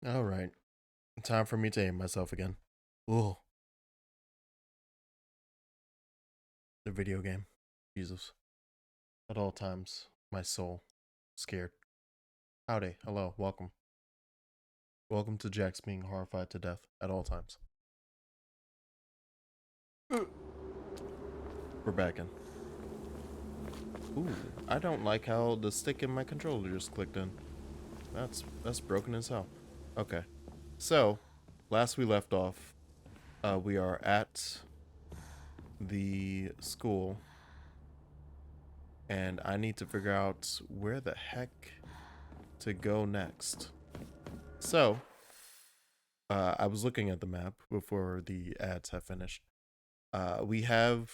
All right. Time for me to aim myself again. Ooh, the video game. Jesus. At all times, my soul. Scared. Howdy. Hello. Welcome. Welcome to Jax being horrified to death at all times. We're back in. Ooh, I don't like how the stick in my controller just clicked in. That's broken as hell. Okay. So, last we left off, we are at the school, and I need to figure out where the heck to go next. So, I was looking at the map before the ads have finished. We have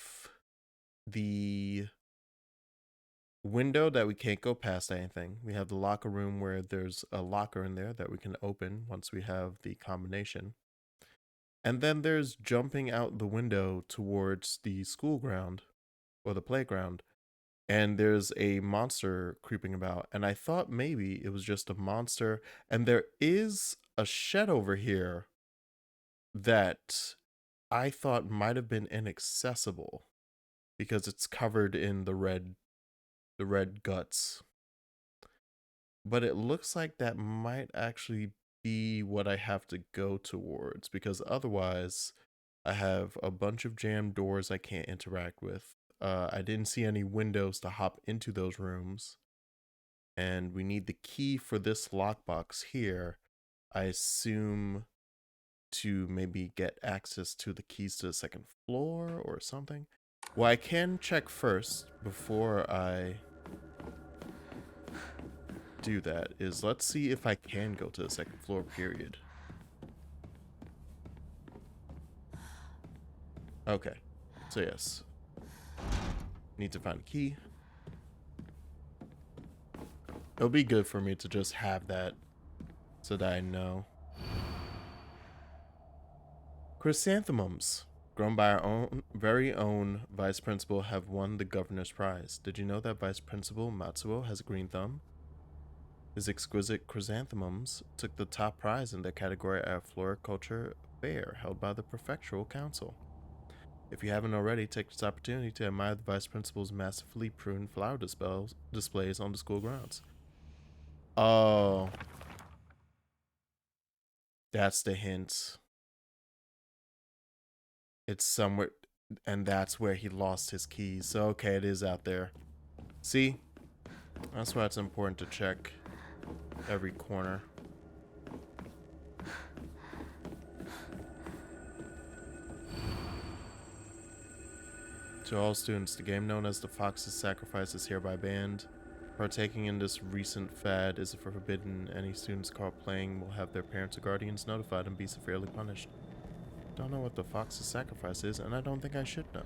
the window that we can't go past anything. We have the locker room where there's a locker in there that we can open once we have the combination. And then there's jumping out the window towards the school ground or the playground. And there's a monster creeping about. And I thought maybe it was just a monster. And there is a shed over here that I thought might have been inaccessible because it's covered in the red guts. But it looks like that might actually be what I have to go towards, because otherwise I have a bunch of jammed doors I can't interact with. I didn't see any windows to hop into those rooms. And we need the key for this lockbox here, I assume, to maybe get access to the keys to the second floor or something. Well, I can check first before I do that is let's see if I can go to the second floor, period. Okay, so yes. Need to find a key. It'll be good for me to just have that so that I know. Chrysanthemums, grown by our very own vice principal, have won the governor's prize. Did you know that Vice Principal Matsuo has a green thumb? His exquisite chrysanthemums took the top prize in their category at a floriculture fair held by the Prefectural Council. If you haven't already, take this opportunity to admire the Vice Principal's massively pruned flower displays on the school grounds. Oh, that's the hint. It's somewhere, and that's where he lost his keys. So, okay, it is out there. See? That's why it's important to check every corner. To all students, the game known as the Fox's Sacrifice is hereby banned. Partaking in this recent fad is forbidden. Any students caught playing will have their parents or guardians notified and be severely punished. Don't know what the Fox's Sacrifice is, and I don't think I should know.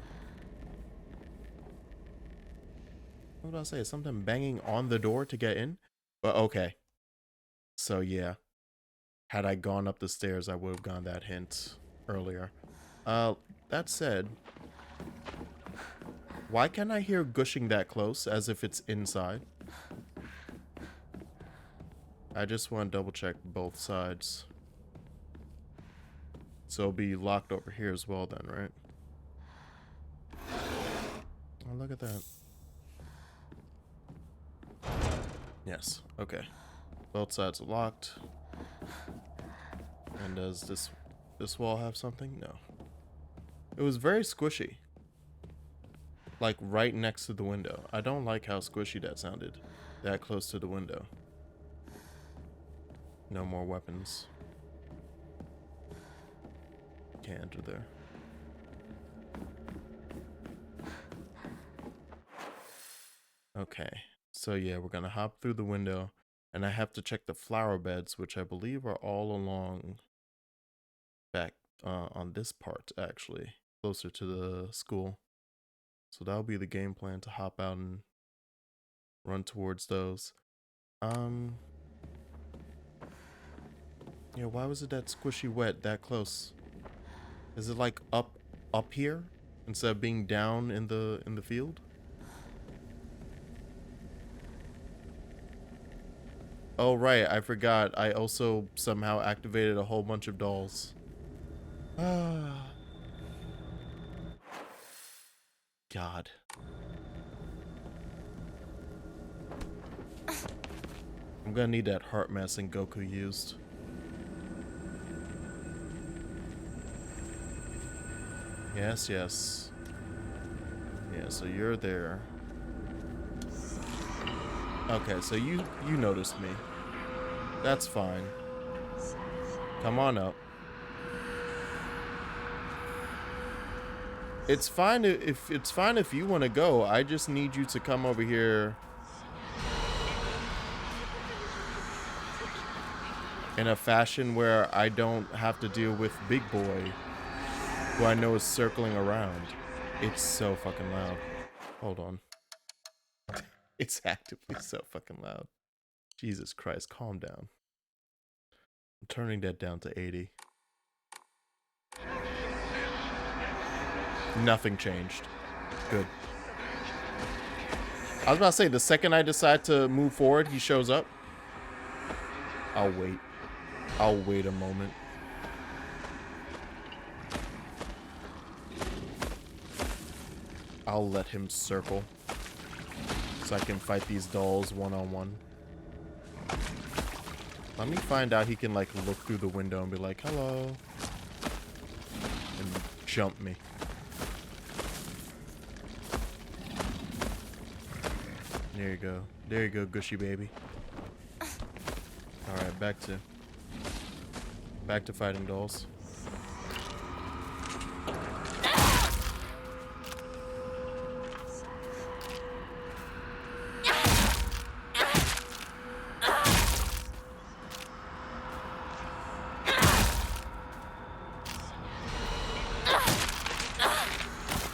What did I say? Something banging on the door to get in? But okay. So yeah. Had I gone up the stairs, I would have gotten that hint earlier. That said, why can't I hear gushing that close as if it's inside? I just want to double check both sides. So it'll be locked over here as well then, right? Oh, look at that. Yes, okay. Both sides are locked. And does this wall have something? No. It was very squishy. Like right next to the window. I don't like how squishy that sounded. That close to the window. No more weapons. Can't enter there. Okay. So yeah, we're gonna hop through the window. And I have to check the flower beds, which I believe are all along back on this part, actually. Closer to the school. So that'll be the game plan, to hop out and run towards those. Yeah, why was it that squishy wet that close? Is it like up here instead of being down in the field? Oh, right. I forgot. I also somehow activated a whole bunch of dolls. Ah. God. I'm gonna need that heart mess and Goku used. Yes, yes. Yeah, so you're there. Okay, so you noticed me. That's fine. Come on up. It's fine if you want to go. I just need you to come over here in a fashion where I don't have to deal with Big Boy, who I know is circling around. It's so fucking loud. Hold on. It's actively so fucking loud. Jesus Christ, calm down. I'm turning that down to 80. Nothing changed. Good. I was about to say, the second I decide to move forward, he shows up. I'll wait. I'll wait a moment. I'll let him circle so I can fight these dolls one-on-one. Let me find out he can, like, look through the window and be like, hello. And jump me. There you go. There you go, gushy baby. Alright, back to fighting dolls.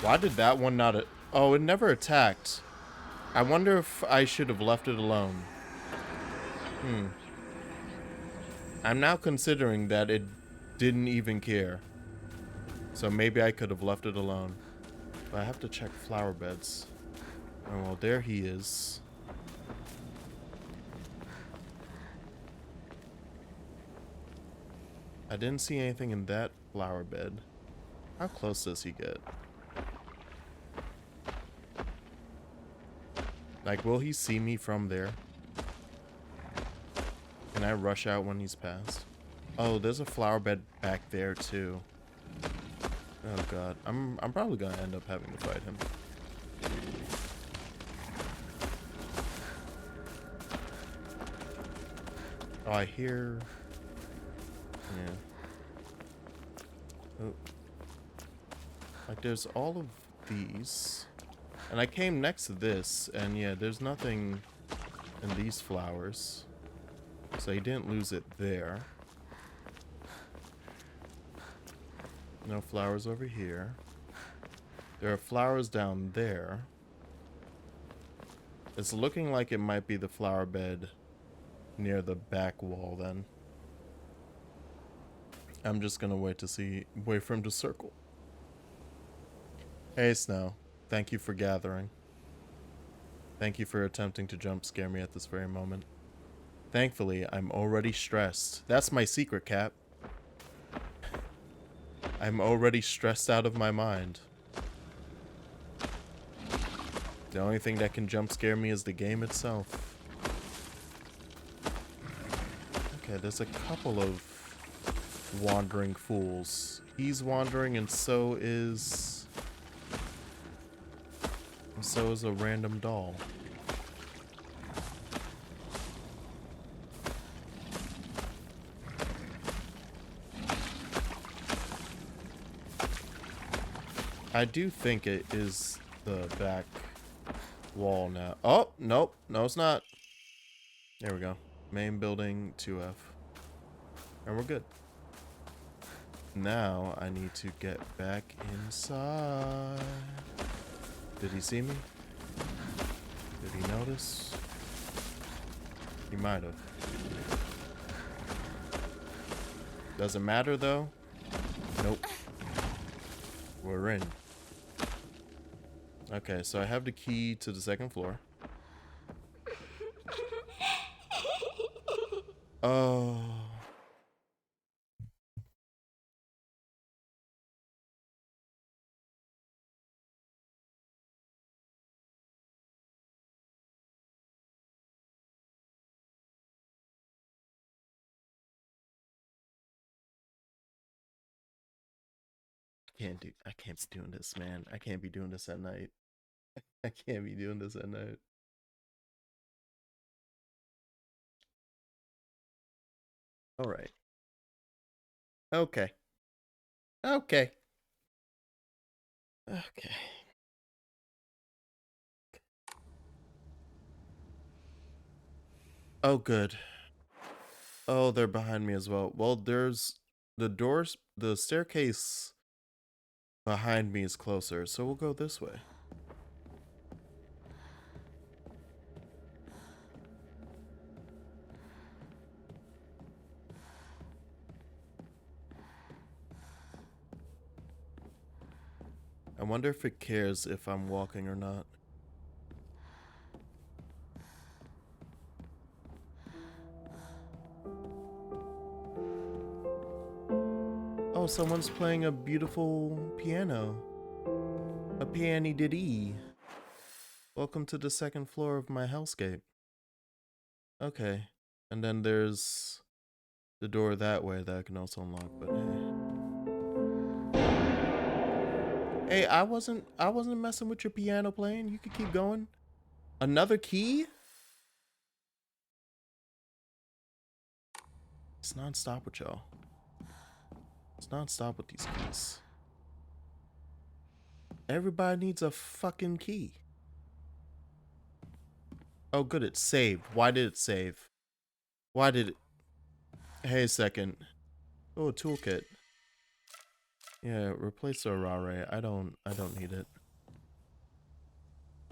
Why did that one not... Oh, it never attacked. I wonder if I should have left it alone. I'm now considering that it didn't even care. So maybe I could have left it alone. But I have to check flower beds. Oh, well, there he is. I didn't see anything in that flower bed. How close does he get? Like, will he see me from there? Can I rush out when he's past? Oh, there's a flower bed back there too. Oh god, I'm probably gonna end up having to fight him. Oh, I hear. Yeah. Oh. Like, there's all of these. And I came next to this, and yeah, there's nothing in these flowers. So he didn't lose it there. No flowers over here. There are flowers down there. It's looking like it might be the flower bed near the back wall then. I'm just gonna wait for him to circle. Hey Snow, thank you for gathering. Thank you for attempting to jump scare me at this very moment. Thankfully, I'm already stressed. That's my secret, Cap. I'm already stressed out of my mind. The only thing that can jump scare me is the game itself. Okay, there's a couple of wandering fools. He's wandering and so is a random doll. I do think it is the back wall now. Oh, nope. No, it's not. There we go. Main building 2F. And we're good. Now I need to get back inside. Did he see me? Did he notice? He might have. Doesn't matter though. Nope. We're in. Okay, so I have the key to the second floor. Oh. I can't be doing this, man. I can't be doing this at night. I can't be doing this at night. All right. Okay. Okay. Okay. Oh, good. Oh, they're behind me as well. Well, there's the staircase behind me is closer, so we'll go this way. I wonder if it cares if I'm walking or not. Oh, someone's playing a beautiful piano. A piano-diddy. Welcome to the second floor of my hellscape. Okay. And then there's the door that way that I can also unlock, but hey. Hey, I wasn't messing with your piano playing. You could keep going. Another key? It's non-stop with y'all. It's non-stop with these keys. Everybody needs a fucking key. Oh, good, it saved. Why did it save? Why did it? Hey, a second. Oh, a toolkit. Yeah, replace the Rare. I don't need it.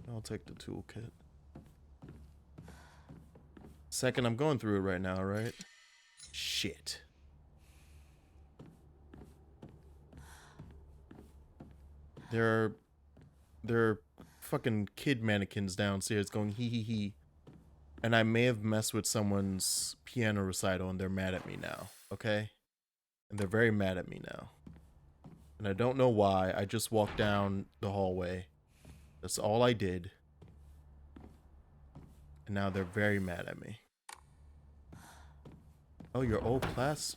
I'll take the toolkit. Second, I'm going through it right now, right? Shit. There are fucking kid mannequins downstairs going hee hee hee. And I may have messed with someone's piano recital and they're mad at me now, okay? And they're very mad at me now. And I don't know why. I just walked down the hallway. That's all I did. And now they're very mad at me. Oh, your old class.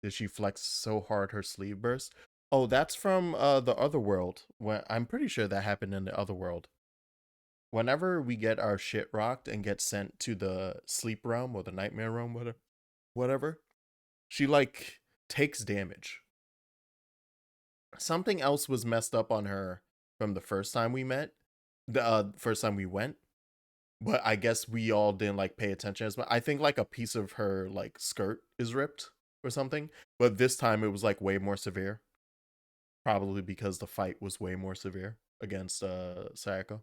Did she flex so hard her sleeve burst? Oh, that's from the other world. When I'm pretty sure that happened in the other world. Whenever we get our shit rocked and get sent to the sleep realm or the nightmare realm, whatever, she like takes damage. Something else was messed up on her from the first time we met, the first time we went, but I guess we all didn't like pay attention as much. I think like a piece of her like skirt is ripped or something, but this time it was like way more severe. Probably because the fight was way more severe against Sayako.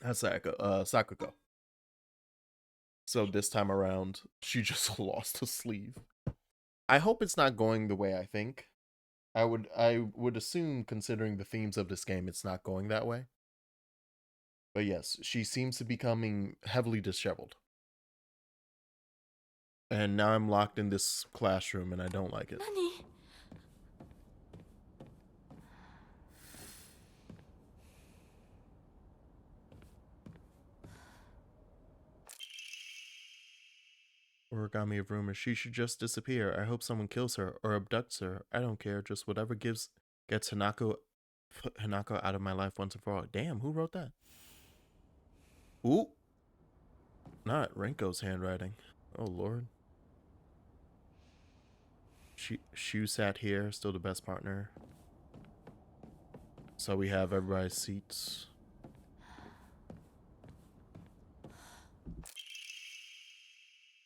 Not Sayako, Sakuko. So this time around, she just lost a sleeve. I hope it's not going the way I think. I would assume, considering the themes of this game, it's not going that way. But yes, she seems to be becoming heavily disheveled. And now I'm locked in this classroom and I don't like it. Origami of rumors. She should just disappear. I hope someone kills her or abducts her. I don't care. Just whatever gets Hinako out of my life once and for all. Damn, who wrote that? Ooh. Not Renko's handwriting. Oh, Lord. Shu sat here, still the best partner. So we have everybody's seats.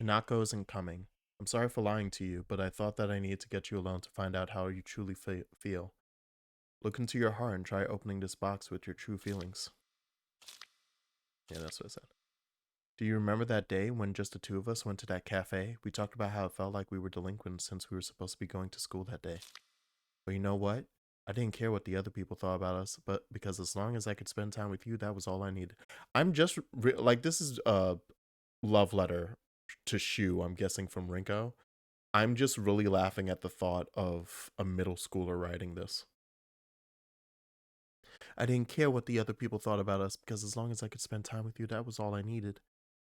Hinako isn't coming. I'm sorry for lying to you, but I thought that I needed to get you alone to find out how you truly feel. Look into your heart and try opening this box with your true feelings. Yeah, that's what I said. Do you remember that day when just the two of us went to that cafe? We talked about how it felt like we were delinquents since we were supposed to be going to school that day. But you know what? I didn't care what the other people thought about us, but because as long as I could spend time with you, that was all I needed. I'm just like, this is a love letter to Shu, I'm guessing from Rinko. I'm just really laughing at the thought of a middle schooler writing this. I didn't care what the other people thought about us because as long as I could spend time with you, that was all I needed.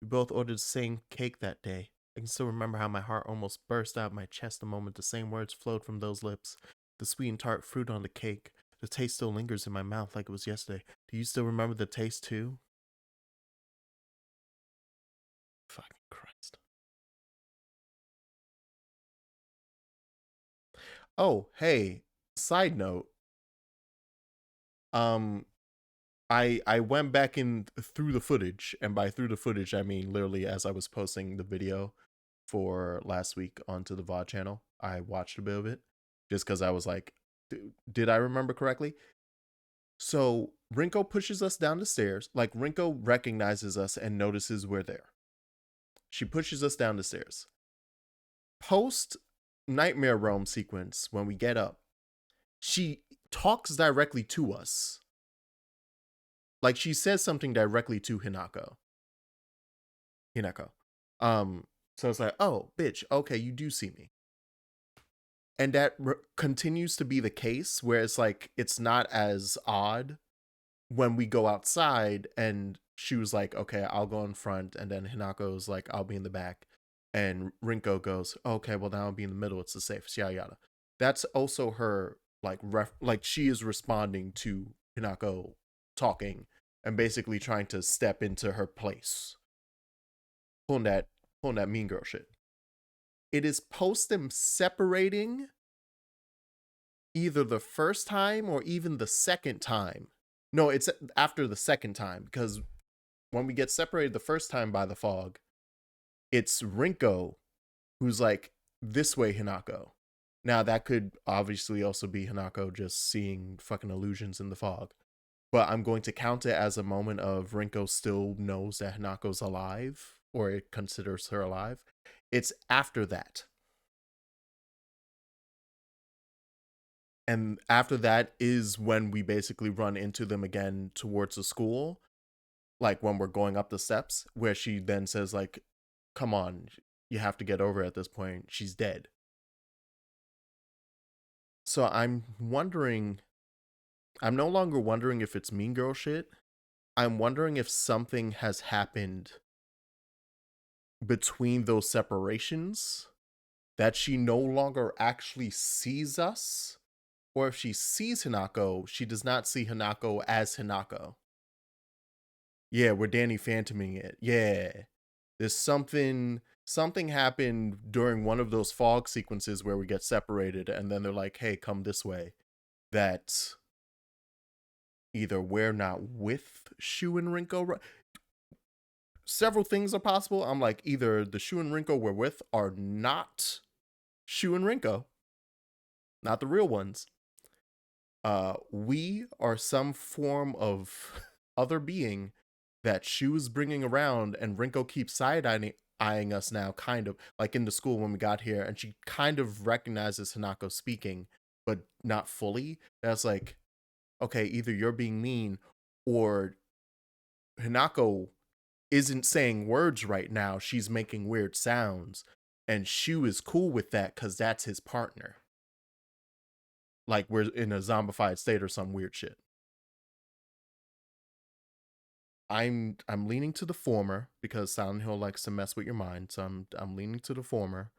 We both ordered the same cake that day. I can still remember how my heart almost burst out of my chest the moment the same words flowed from those lips. The sweet and tart fruit on the cake. The taste still lingers in my mouth like it was yesterday. Do you still remember the taste too? Fucking Christ. Oh, hey, side note. Um, I went back in through the footage, and by through the footage I mean literally as I was posting the video for last week onto the VOD channel. I watched a bit of it just because I was like, did I remember correctly? So Rinko pushes us down the stairs. Like Rinko recognizes us and notices we're there. She pushes us down the stairs. Post Nightmare Realm sequence, when we get up, she talks directly to us. Like she says something directly to Hinako. So it's like, oh, bitch, okay, you do see me. And that continues to be the case where it's like, it's not as odd when we go outside and she was like, okay, I'll go in front. And then Hinako's like, I'll be in the back. And Rinko goes, okay, well, now I'll be in the middle. It's the safest, yada, yada. That's also her, like, like she is responding to Hinako talking and basically trying to step into her place. Pulling that mean girl shit. It is post them separating either the first time or even the second time. No, it's after the second time because when we get separated the first time by the fog, it's Rinko who's like, this way, Hinako. Now, that could obviously also be Hinako just seeing fucking illusions in the fog. But I'm going to count it as a moment of Rinko still knows that Hinako's alive, or it considers her alive. It's after that. And after that is when we basically run into them again towards the school, like when we're going up the steps, where she then says, like, come on, you have to get over it at this point. She's dead. So I'm wondering, I'm no longer wondering if it's mean girl shit. I'm wondering if something has happened between those separations that she no longer actually sees us, or if she sees Hinako, she does not see Hinako as Hinako. Yeah, we're Danny Phantoming it. Yeah. There's something happened during one of those fog sequences where we get separated and then they're like, hey, come this way. That either we're not with Shu and Rinko. Several things are possible. I'm like, either the Shu and Rinko we're with are not Shu and Rinko, not the real ones. We are some form of other being that Shu is bringing around, and Rinko keeps side-eyeing us now, kind of like in the school when we got here, and she kind of recognizes Hinako speaking, but not fully. That's like, okay, either you're being mean or Hinako isn't saying words right now. She's making weird sounds, and Shu is cool with that because that's his partner. Like we're in a zombified state or some weird shit. I'm leaning to the former because Silent Hill likes to mess with your mind, so I'm leaning to the former,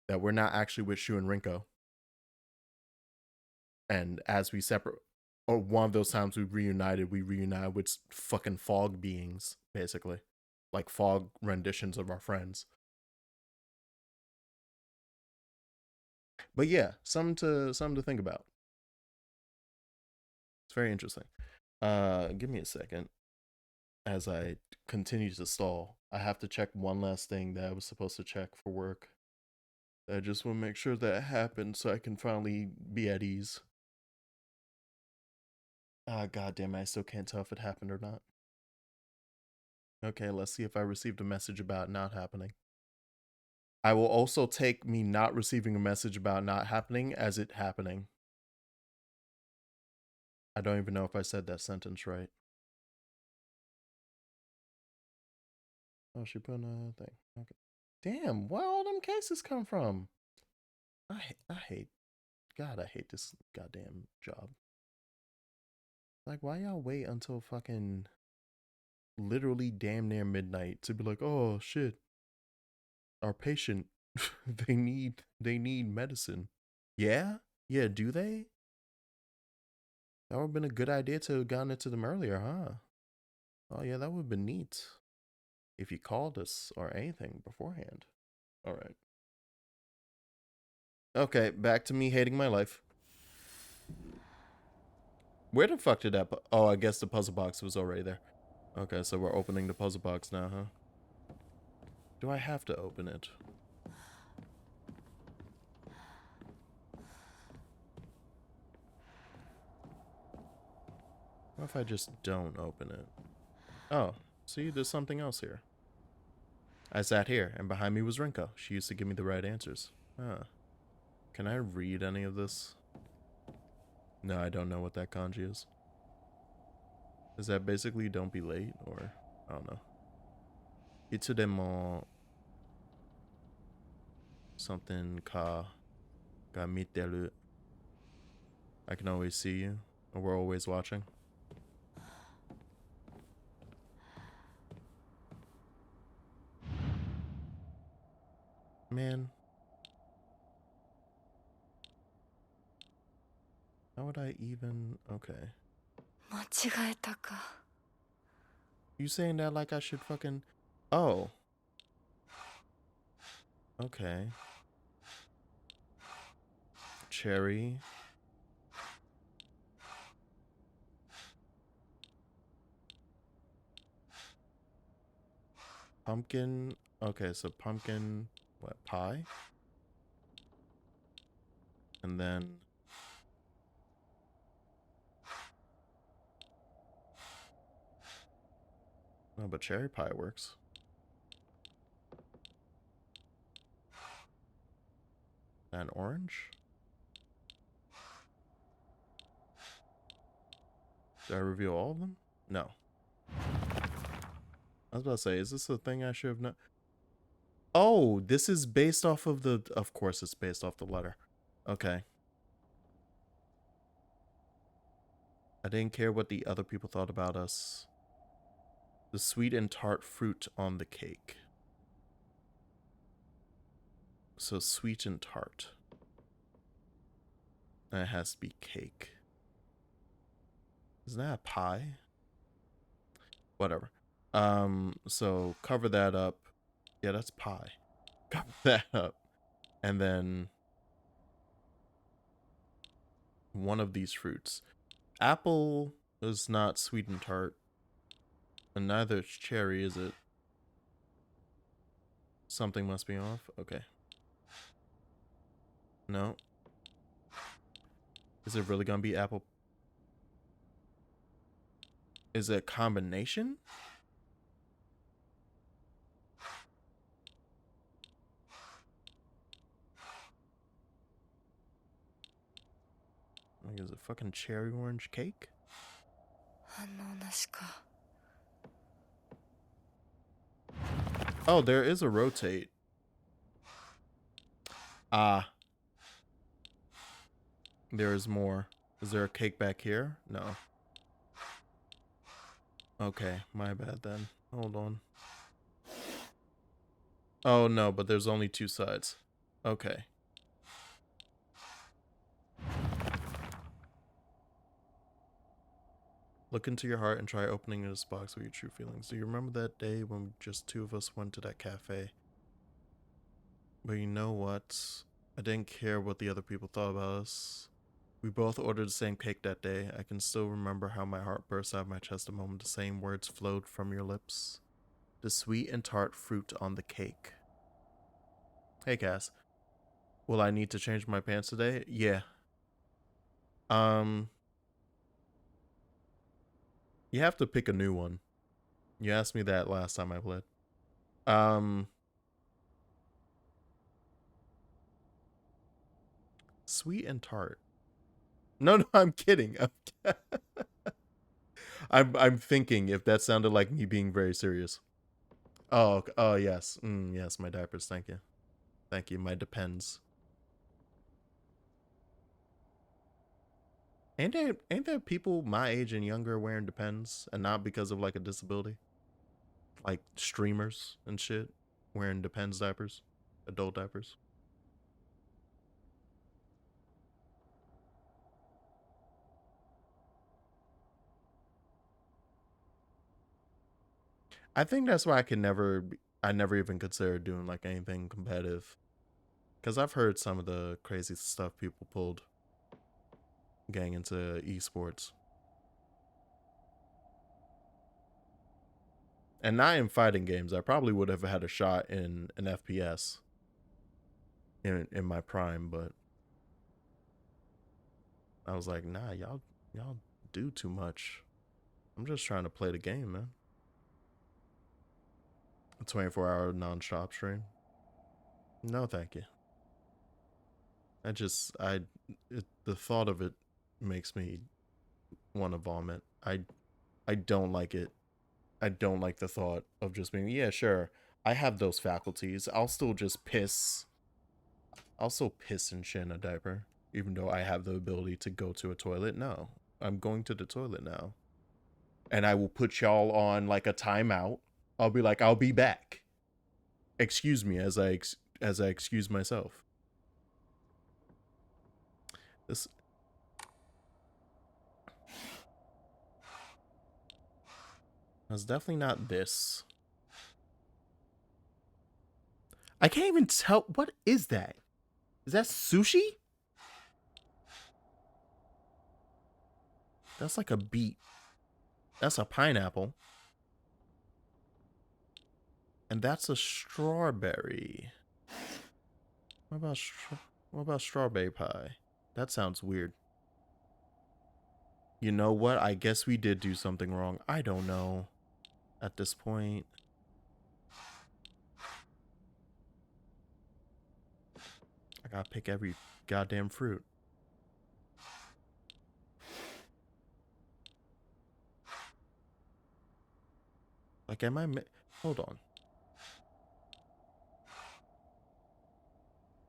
that we're not actually with Shu and Rinko. And as we separate, or one of those times we reunited with fucking fog beings, basically, like fog renditions of our friends. But yeah, something to think about. It's very interesting. Give me a second as I continue to stall. I have to check one last thing that I was supposed to check for work. I just want to make sure that it happened so I can finally be at ease. Ah, goddamn, I still can't tell if it happened or not. Okay, let's see if I received a message about not happening. I will also take me not receiving a message about not happening as it happening. I don't even know if I said that sentence right. Oh, she put a thing. Okay. Damn, where all them cases come from? I hate, God, I hate this goddamn job. Like, why y'all wait until fucking literally damn near midnight to be like, oh shit, our patient, they need medicine. Yeah, yeah, do they? That would have been a good idea to have gotten it to them earlier, huh? Oh yeah, that would have been neat if you called us or anything beforehand. All right. Okay, back to me hating my life. Where the fuck did that? Oh, I guess the puzzle box was already there. Okay, so we're opening the puzzle box now, huh? Do I have to open it? What if I just don't open it? Oh, see, there's something else here. I sat here, and behind me was Rinko. She used to give me the right answers. Huh. Can I read any of this? No, I don't know what that kanji is. Is that basically don't be late, or I don't know. Itsudemo something ga miteru. I can always see you, or we're always watching. Man, how would I even? Okay. You saying that like I should fucking? Oh. Okay. Cherry. Pumpkin. Okay, so pumpkin. What, pie? And then. No, but cherry pie works. And orange? Did I reveal all of them? No. I was about to say, is this a thing I should have known? Oh, this is based off of the... Of course it's based off the letter. Okay. I didn't care what the other people thought about us. The sweet and tart fruit on the cake. So sweet and tart. And it has to be cake. Isn't that a pie? Whatever. So cover that up. Yeah, that's pie. Cover that up. And then one of these fruits. Apple is not sweet and tart. And neither is cherry, is it? Something must be off. Okay. No. Is it really gonna be apple? Is it a combination? Like, is it fucking cherry orange cake? Oh, there is a rotate. Ah. There is more. Is there a cake back here? No. Okay, my bad then. Hold on. Oh no, but there's only two sides. Okay. Look into your heart and try opening this box with your true feelings. Do you remember that day when just two of us went to that cafe? But you know what? I didn't care what the other people thought about us. We both ordered the same cake that day. I can still remember how my heart burst out of my chest the moment the same words flowed from your lips. The sweet and tart fruit on the cake. Hey, Cass. Will I need to change my pants today? Yeah. You have to pick a new one. You asked me that last time I played. Sweet and tart. No, no, I'm kidding. I'm thinking if that sounded like me being very serious. Oh, oh yes. Yes, my diapers. Thank you. Thank you. My depends. Ain't there people my age and younger wearing depends and not because of like a disability? Like streamers and shit wearing depends diapers, adult diapers. I think that's why I never even considered doing like anything competitive because I've heard some of the crazy stuff people pulled getting into esports. And not in fighting games. I probably would have had a shot in an FPS in my prime, but I was like, nah, y'all do too much. I'm just trying to play the game, man. A 24-hour non-stop stream. No, thank you. I just the thought of it makes me want to vomit. I don't like it. I don't like the thought of just being, yeah, sure. I have those faculties. I'll still just piss. I'll still piss and shit in a diaper, even though I have the ability to go to a toilet. No, I'm going to the toilet now. And I will put y'all on like a timeout. I'll be like, I'll be back. Excuse me as I excuse myself. This was definitely not this. I can't even tell. What is that? Is that sushi? That's like a beet. That's a pineapple. And that's a strawberry. What about strawberry pie? That sounds weird. You know what? I guess we did do something wrong. I don't know. At this point. I gotta pick every goddamn fruit. Like, am I... Hold on.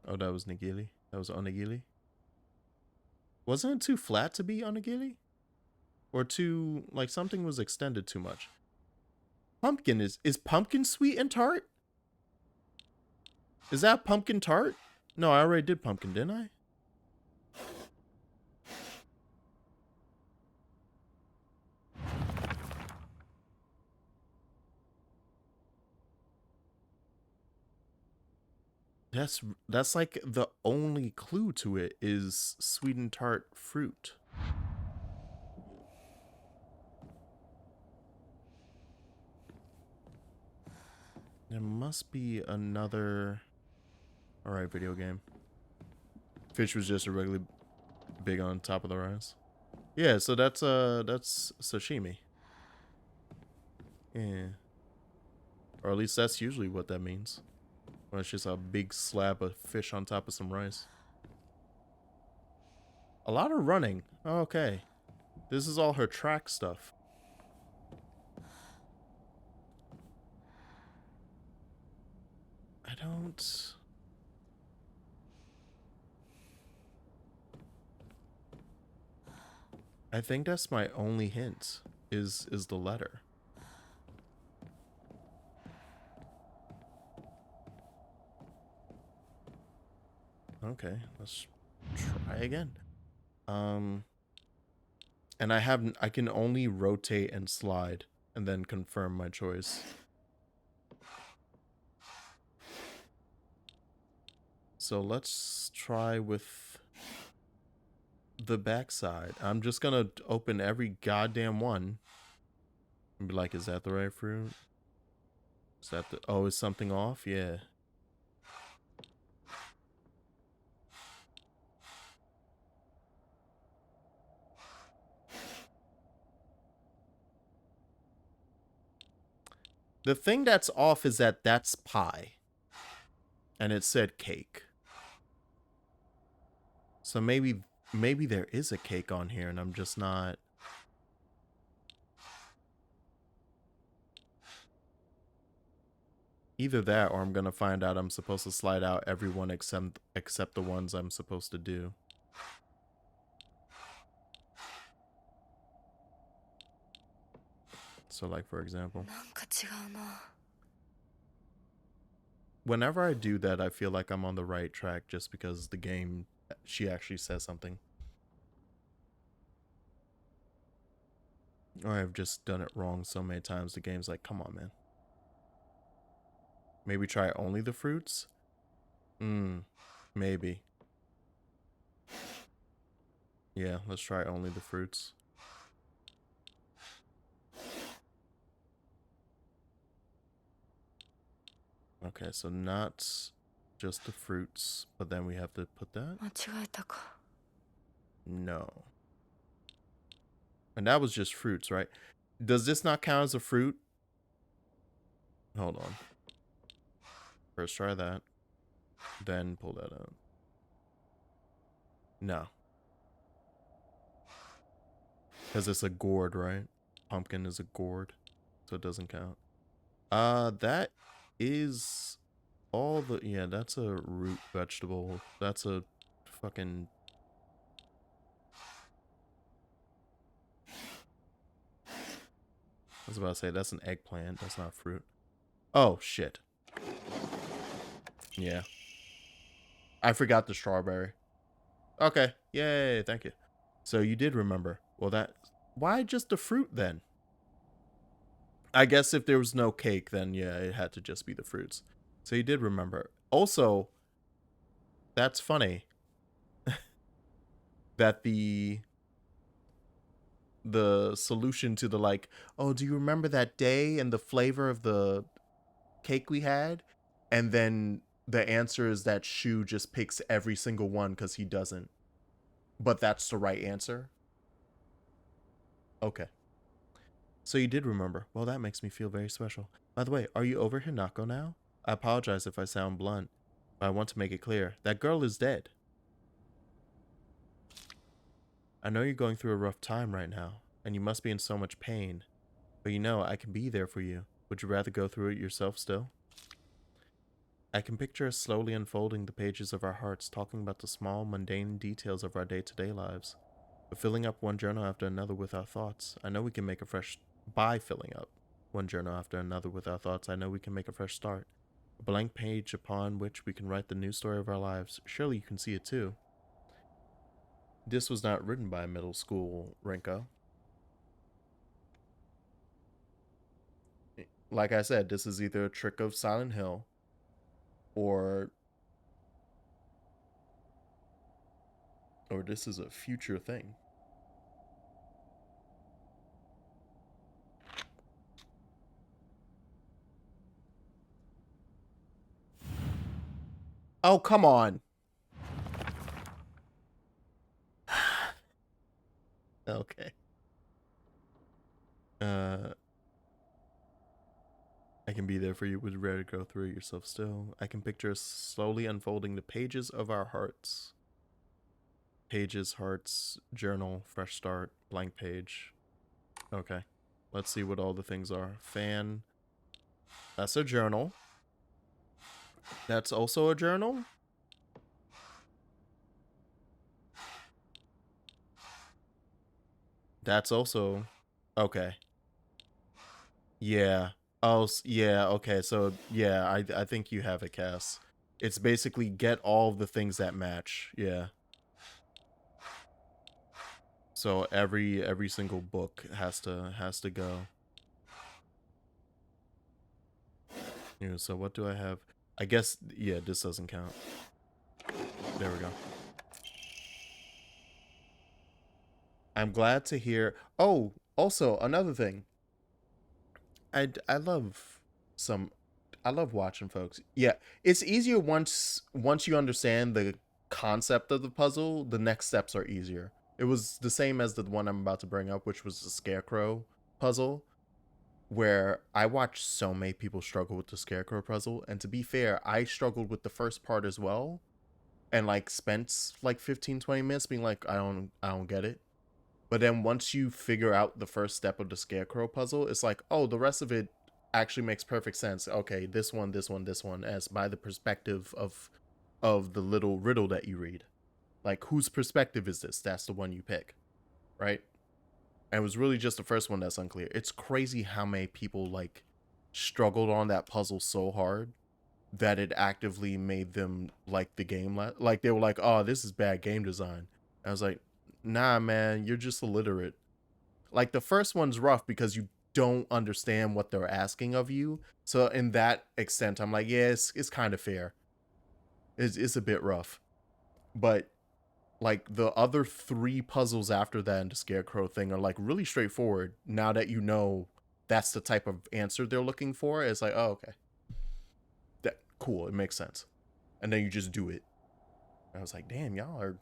Oh, that was nigiri. That was onigiri. Wasn't it too flat to be onigiri? Or too... Like, something was extended too much. Pumpkin is pumpkin sweet and tart? Is that pumpkin tart? No, I already did pumpkin, didn't I? That's like the only clue to it is sweet and tart fruit. There must be another... Alright, video game. Fish was just a regular big on top of the rice. Yeah, so that's sashimi. Yeah. Or at least that's usually what that means. When it's just a big slab of fish on top of some rice. A lot of running. Oh, okay. This is all her track stuff. I don't... I think that's my only hint, is the letter. Okay, let's try again. And I can only rotate and slide and then confirm my choice. So let's try with the backside. I'm just gonna open every goddamn one and be like, is that the right fruit? Is that the... Oh, is something off? Yeah. The thing that's off is that that's pie. And it said cake. So maybe maybe there is a cake on here and I'm just not. Either that or I'm going to find out I'm supposed to slide out everyone except the ones I'm supposed to do. So like, for example, whenever I do that, I feel like I'm on the right track just because the game, she actually says something. Or I've just done it wrong so many times. The game's like, come on, man. Maybe try only the fruits? Maybe. Yeah, let's try only the fruits. Okay, so not just the fruits, but then we have to put that? No. And that was just fruits, right? Does this not count as a fruit? Hold on. First try that. Then pull that out. No. Because it's a gourd, right? Pumpkin is a gourd. So it doesn't count. That is all the... Yeah, that's a root vegetable. That's a fucking... I was about to say, that's an eggplant. That's not fruit. Oh, shit. Yeah. I forgot the strawberry. Okay. Yay. Thank you. So you did remember. Well, that... Why just the fruit, then? I guess if there was no cake, then, yeah, it had to just be the fruits. So you did remember. Also, that's funny. That the solution to the like, oh, do you remember that day and the flavor of the cake we had? And then the answer is that Shu just picks every single one because he doesn't. But that's the right answer. Okay. So you did remember. Well, that makes me feel very special. By the way, are you over Hinako now? I apologize if I sound blunt, but I want to make it clear. That girl is dead. I know you're going through a rough time right now, and you must be in so much pain. But you know, I can be there for you. Would you rather go through it yourself still? I can picture us slowly unfolding the pages of our hearts, talking about the small, mundane details of our day-to-day lives. But filling up one journal after another with our thoughts, I know we can make a fresh... By filling up one journal after another with our thoughts, I know we can make a fresh start. A blank page upon which we can write the new story of our lives. Surely you can see it too. This was not written by a middle school Renko. Like I said, this is either a trick of Silent Hill or this is a future thing. Oh, come on. Okay. I can be there for you. Would you rather go through it yourself still? I can picture us slowly unfolding the pages of our hearts. Pages, hearts, journal, fresh start, blank page. Okay. Let's see what all the things are. Fan. That's a journal. That's also a journal? That's also... Okay. Yeah. Oh, yeah. Okay. So, yeah, I think you have it, Cass. It's basically get all the things that match. Yeah. So every single book has to go. You know, so what do I have? I guess, yeah, this doesn't count. There we go. I'm glad to hear. Oh, also another thing. I love some I love watching folks. Yeah, it's easier once you understand the concept of the puzzle, the next steps are easier. It was the same as the one I'm about to bring up, which was the scarecrow puzzle, where I watched so many people struggle with the scarecrow puzzle, and to be fair, I struggled with the first part as well. and like spent like 15-20 minutes being like, I don't get it. But then once you figure out the first step of the scarecrow puzzle, it's like, oh, the rest of it actually makes perfect sense. Okay, this one, as by the perspective of the little riddle that you read. Like, whose perspective is this? That's the one you pick, right? And it was really just the first one that's unclear. It's crazy how many people like struggled on that puzzle so hard that it actively made them like the game. Like they were like, "Oh, this is bad game design." I was like, "Nah, man, you're just illiterate." Like the first one's rough because you don't understand what they're asking of you. So in that extent, I'm like, yeah, it's kind of fair. It's a bit rough, but like the other three puzzles after that and the scarecrow thing are like really straightforward. Now that you know that's the type of answer they're looking for, it's like, oh, okay, that cool, it makes sense, and then you just do it. And I was like, damn, y'all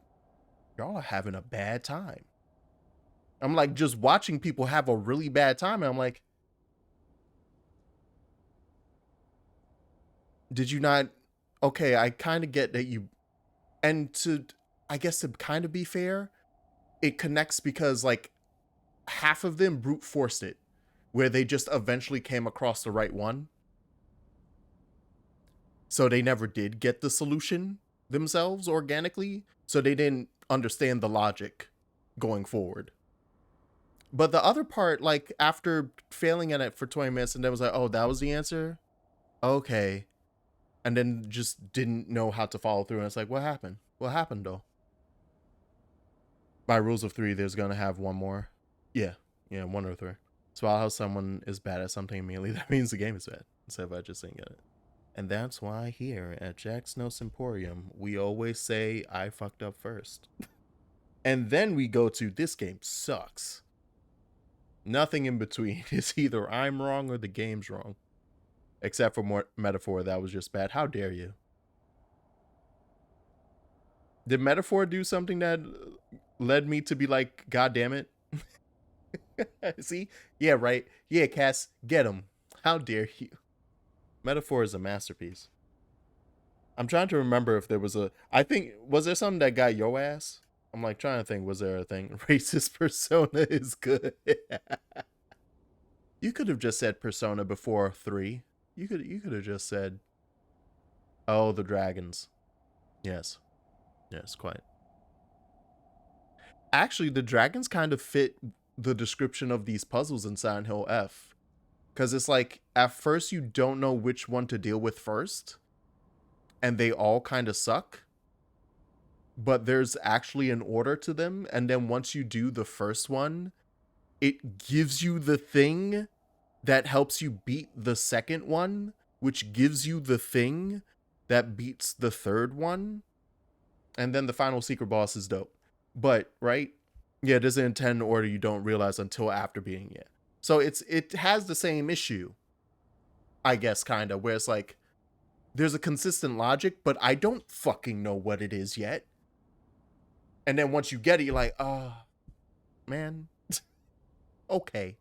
are having a bad time. I'm like just watching people have a really bad time, and I'm like, did you not? Okay, I kind of get that you, and to, I guess to kind of be fair, it connects because like half of them brute forced it, where they just eventually came across the right one. So they never did get the solution themselves organically. So they didn't understand the logic going forward. But the other part, like after failing at it for 20 minutes and then was like, oh, that was the answer? Okay. And then just didn't know how to follow through. And it's like, what happened? What happened though? By rules of three, there's gonna have one more. Yeah. Yeah, one or three. So how someone is bad at something immediately, that means the game is bad. Instead of I just didn't get it. And that's why here at Jack's No Emporium, we always say, I fucked up first. And then we go to, this game sucks. Nothing in between. It's either I'm wrong or the game's wrong. Except for more Metaphor, that was just bad. How dare you? Did Metaphor do something that led me to be like, God damn it? See? Yeah, right. Yeah, Cass, get him. How dare you? Metaphor is a masterpiece. I'm trying to remember if there was I think, was there something that got your ass? I'm like trying to think, was there a thing? Racist Persona is good. You could have just said Persona before 3. You could have just said, oh, the dragons. Yes. Yes, quite. Actually, the dragons kind of fit the description of these puzzles in Silent Hill F. Because it's like, at first you don't know which one to deal with first. And they all kind of suck. But there's actually an order to them. And then once you do the first one, it gives you the thing that helps you beat the second one, which gives you the thing that beats the third one. And then the final secret boss is dope. But, right? Yeah, there's an intended order you don't realize until after beating it. So it has the same issue, I guess, kind of, where it's like, there's a consistent logic, but I don't fucking know what it is yet. And then once you get it, you're like, oh, man. Okay.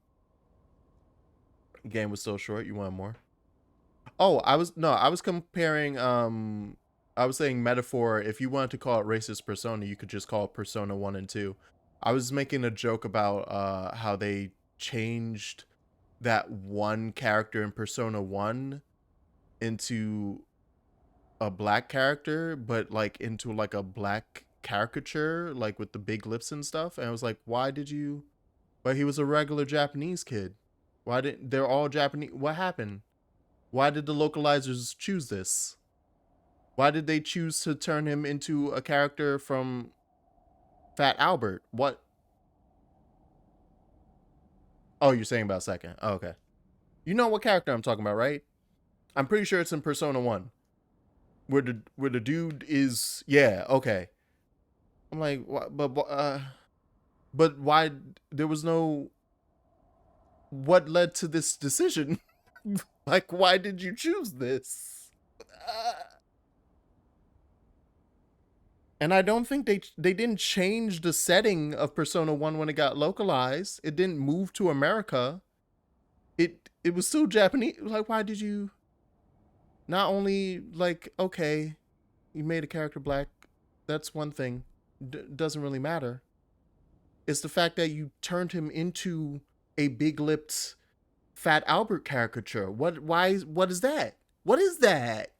Game was so short, you want more? Oh, I was comparing, I was saying Metaphor, if you wanted to call it Racist Persona, you could just call it Persona 1 and 2. I was making a joke about how they changed that one character in Persona 1 into a black character, but like into like a black caricature, like with the big lips and stuff. And I was like, why did you? But he was a regular Japanese kid. Why didn't they're all Japanese? What happened? Why did the localizers choose this? Why did they choose to turn him into a character from Fat Albert? What? Oh, you're saying about second. Oh, okay. You know what character I'm talking about, right? I'm pretty sure it's in Persona 1. Where the dude is, yeah, okay. I'm like, but why there was no, what led to this decision? Like, why did you choose this? Uh, and I don't think they didn't change the setting of Persona 1 when it got localized. It didn't move to America. It was still Japanese. Like, why did you not only like, okay, you made a character black, that's one thing. Doesn't really matter. It's the fact that you turned him into a big-lipped Fat Albert caricature. What is that? What is that?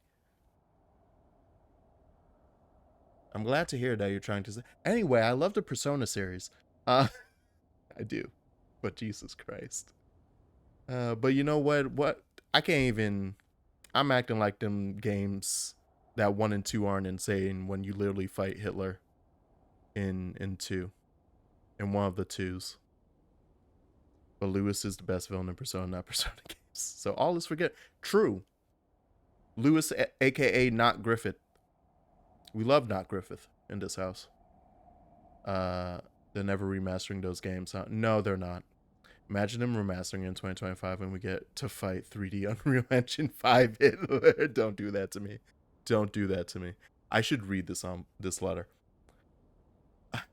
I'm glad to hear that you're trying to say. Anyway, I love the Persona series. I do. But Jesus Christ. But you know what? What I can't even. I'm acting like them games that 1 and 2 aren't insane when you literally fight Hitler in 2, in one of the 2s. But Lewis is the best villain in Persona, not Persona games. So all is forget. True. Lewis, aka Not Griffith. We love Not Griffith in this house. They're never remastering those games, huh? No, they're not. Imagine them remastering in 2025 and we get to fight 3D Unreal Engine 5 Hitler. Don't do that to me. Don't do that to me. I should read this letter.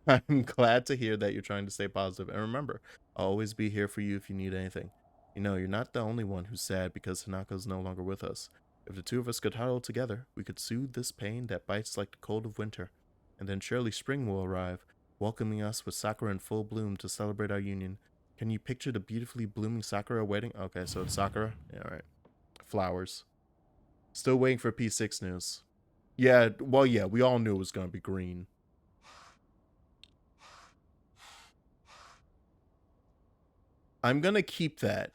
I'm glad to hear that you're trying to stay positive. And remember, I'll always be here for you if you need anything. You know, you're not the only one who's sad because Hinako's no longer with us. If the two of us could huddle together, we could soothe this pain that bites like the cold of winter. And then surely spring will arrive, welcoming us with sakura in full bloom to celebrate our union. Can you picture the beautifully blooming sakura waiting? Okay, so it's sakura. Yeah, all right. Flowers. Still waiting for P6 news. Yeah, well, yeah, we all knew it was going to be green. I'm going to keep that.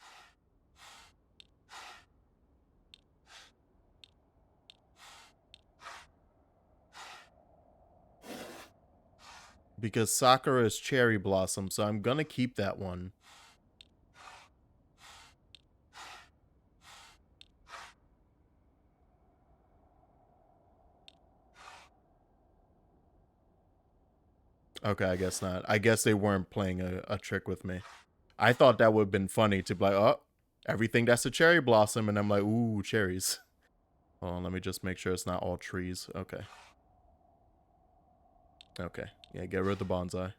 Because Sakura is cherry blossom, so I'm going to keep that one. Okay, I guess not. I guess they weren't playing a trick with me. I thought that would have been funny to be like, oh, everything that's a cherry blossom. And I'm like, ooh, cherries. Hold on, let me just make sure it's not all trees. Okay. Okay. Yeah, get rid of the bonsai.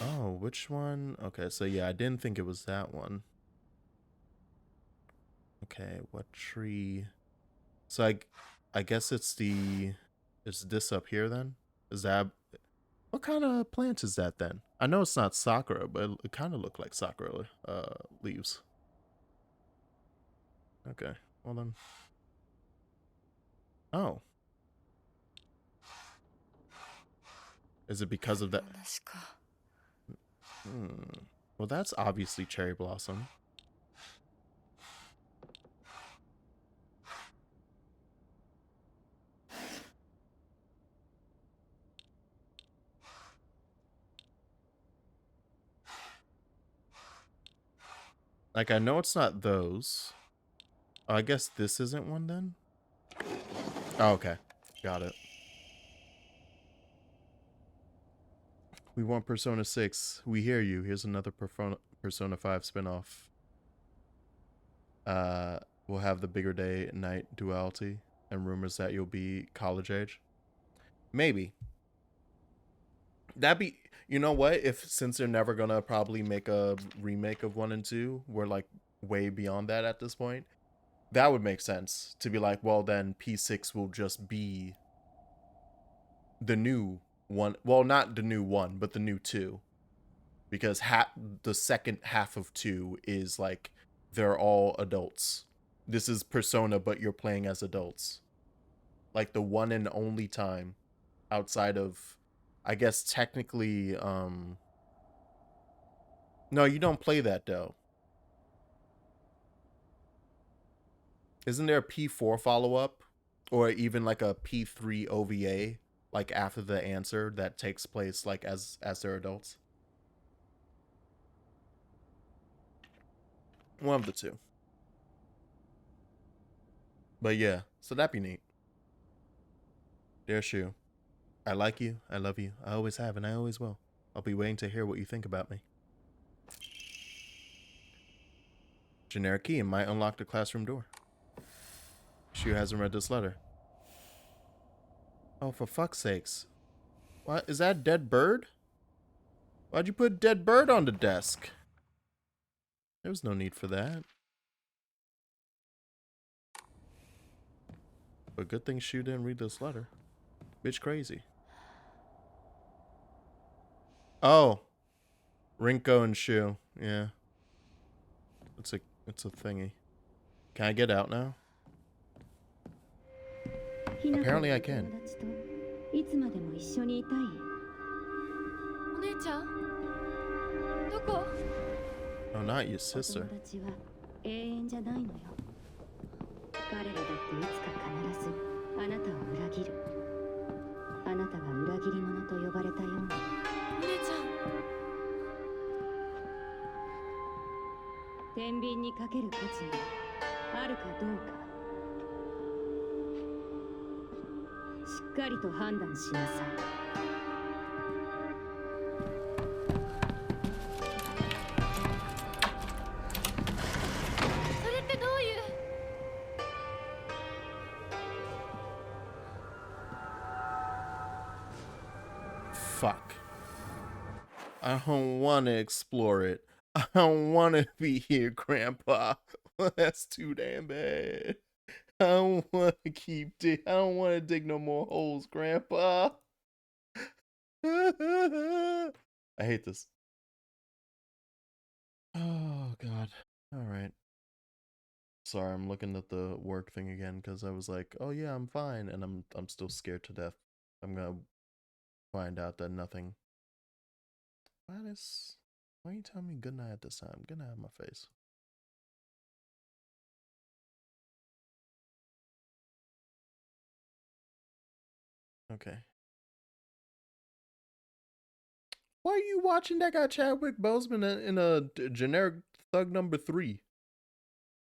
Oh, which one? Okay, so yeah, I didn't think it was that one. Okay, what tree? So I guess it's this up here then? Is that, what kind of plant is that then? I know it's not sakura, but it kind of looked like sakura leaves. Okay, well then. Oh. Is it because of that? Well, that's obviously cherry blossom. Like, I know it's not those. Oh, I guess this isn't one then? Oh, okay. Got it. We want Persona 6. We hear you. Here's another Persona 5 spinoff. We'll have the bigger day night duality and rumors that you'll be college age. Maybe. That'd be, you know what? If since they're never gonna probably make a remake of 1 and 2, we're like way beyond that at this point. That would make sense to be like, well, then P6 will just be the new one. Well, not the new one, but the new 2. Because the second half of 2 is like, they're all adults. This is Persona, but you're playing as adults. Like the one and only time outside of, I guess technically, no, you don't play that though. Isn't there a P4 follow-up? Or even like a P3 OVA, like after the answer that takes place like as they're adults? One of the two. But yeah, so that'd be neat. Dear Shu, I like you, I love you, I always have, and I always will. I'll be waiting to hear what you think about me. Generic key and might unlock the classroom door. Shu hasn't read this letter. Oh, for fuck's sakes. What? Is that a dead bird? Why'd you put dead bird on the desk? There was no need for that. But good thing Shu didn't read this letter. Bitch crazy. Oh. Rinko and Shu. Yeah. It's a thingy. Can I get out now? Apparently I can. Oh, not your sister. Fuck. I don't want to explore it. I don't want to be here, Grandpa. That's too damn bad. I don't want to I don't want to dig no more holes, Grandpa. I hate this. Oh, God. All right. Sorry, I'm looking at the work thing again because I was like, oh, yeah, I'm fine. And I'm still scared to death. I'm going to find out that nothing. Why are you telling me good night at this time? Good night on my face. Okay. Why are you watching that guy Chadwick Boseman in a generic Thug number 3?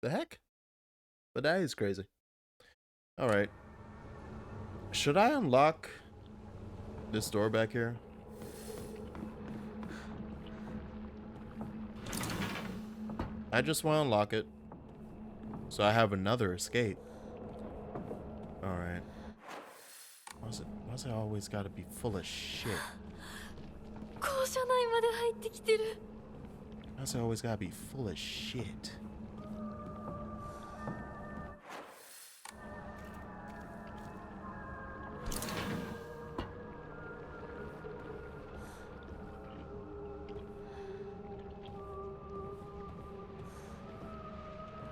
The heck? But that is crazy. All right. Should I unlock this door back here? I just want to unlock it so I have another escape. All right. Why's it always got to be full of shit? Why's it always got to be full of shit?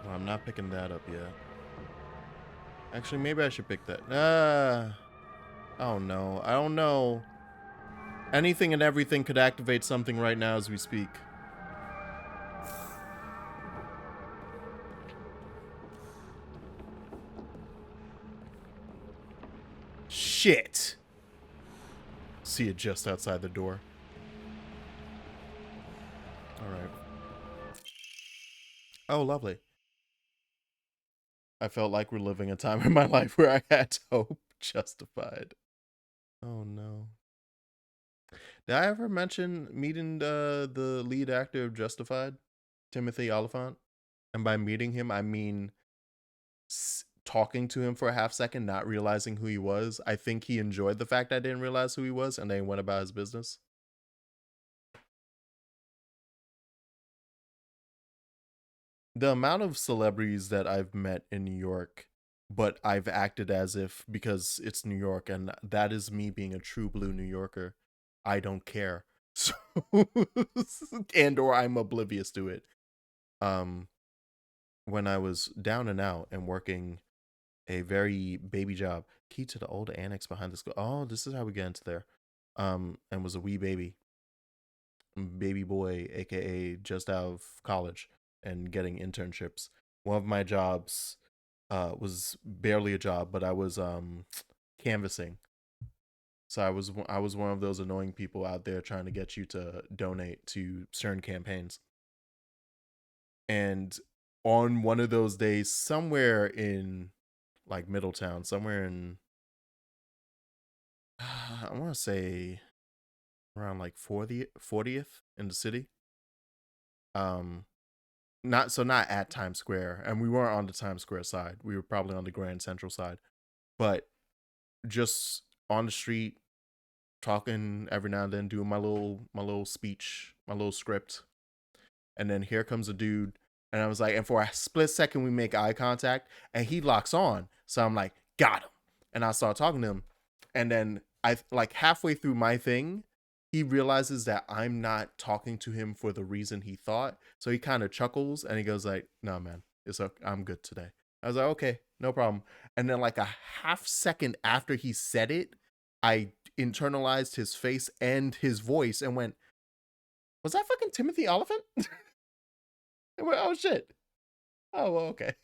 Well, I'm not picking that up yet. Actually, maybe I should pick that. Oh no, I don't know. Anything and everything could activate something right now as we speak. Shit! See it just outside the door. Alright. Oh, lovely. I felt like we're living a time in my life where I had hope justified. Oh no. Did I ever mention meeting the lead actor of Justified, Timothy Oliphant? And by meeting him, I mean talking to him for a half second, not realizing who he was. I think he enjoyed the fact I didn't realize who he was, and then went about his business. The amount of celebrities that I've met in New York, but I've acted as if because it's New York, and that is me being a true blue New Yorker. I don't care. So, and or I'm oblivious to it. When I was down and out and working a very baby job, key to the old annex behind the school. Oh, this is how we get into there. And was a wee baby boy, aka just out of college and getting internships. One of my jobs was barely a job, but I was canvassing. So I was one of those annoying people out there trying to get you to donate to certain campaigns. And on one of those days, somewhere in like Middletown, somewhere in I want to say around like 40th in the city. Not at Times Square, and we weren't on the Times Square side. We were probably on the Grand Central side, but just on the street, talking every now and then, doing my little speech, my little script, and then here comes a dude, and I was like, and for a split second we make eye contact, and he locks on, so I'm like, got him. And I started talking to him. And then I like halfway through my thing, he realizes that I'm not talking to him for the reason he thought. So he kind of chuckles and he goes like, "No, man, it's okay. I'm good today." I was like, "Okay, no problem." And then like a half second after he said it, I internalized his face and his voice and went, "Was that fucking Timothy Oliphant?" I went, "Oh shit. Oh, well, okay."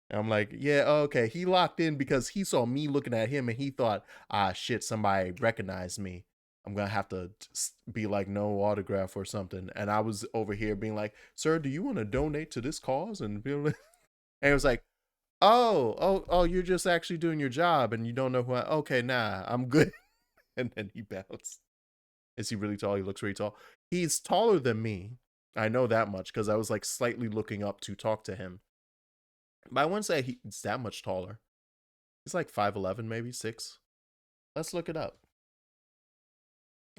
And I'm like, "Yeah, okay." He locked in because he saw me looking at him and he thought, "Ah, shit, somebody recognized me. I'm gonna have to be like, no autograph or something." And I was over here being like, "Sir, do you want to donate to this cause?" And and it was like, "Oh, you're just actually doing your job and you don't know who I, okay, nah, I'm good." And then he bounced. Is he really tall? He looks really tall. He's taller than me. I know that much because I was like slightly looking up to talk to him. But I wouldn't say he's that much taller. He's like 5'11", maybe 6. Let's look it up.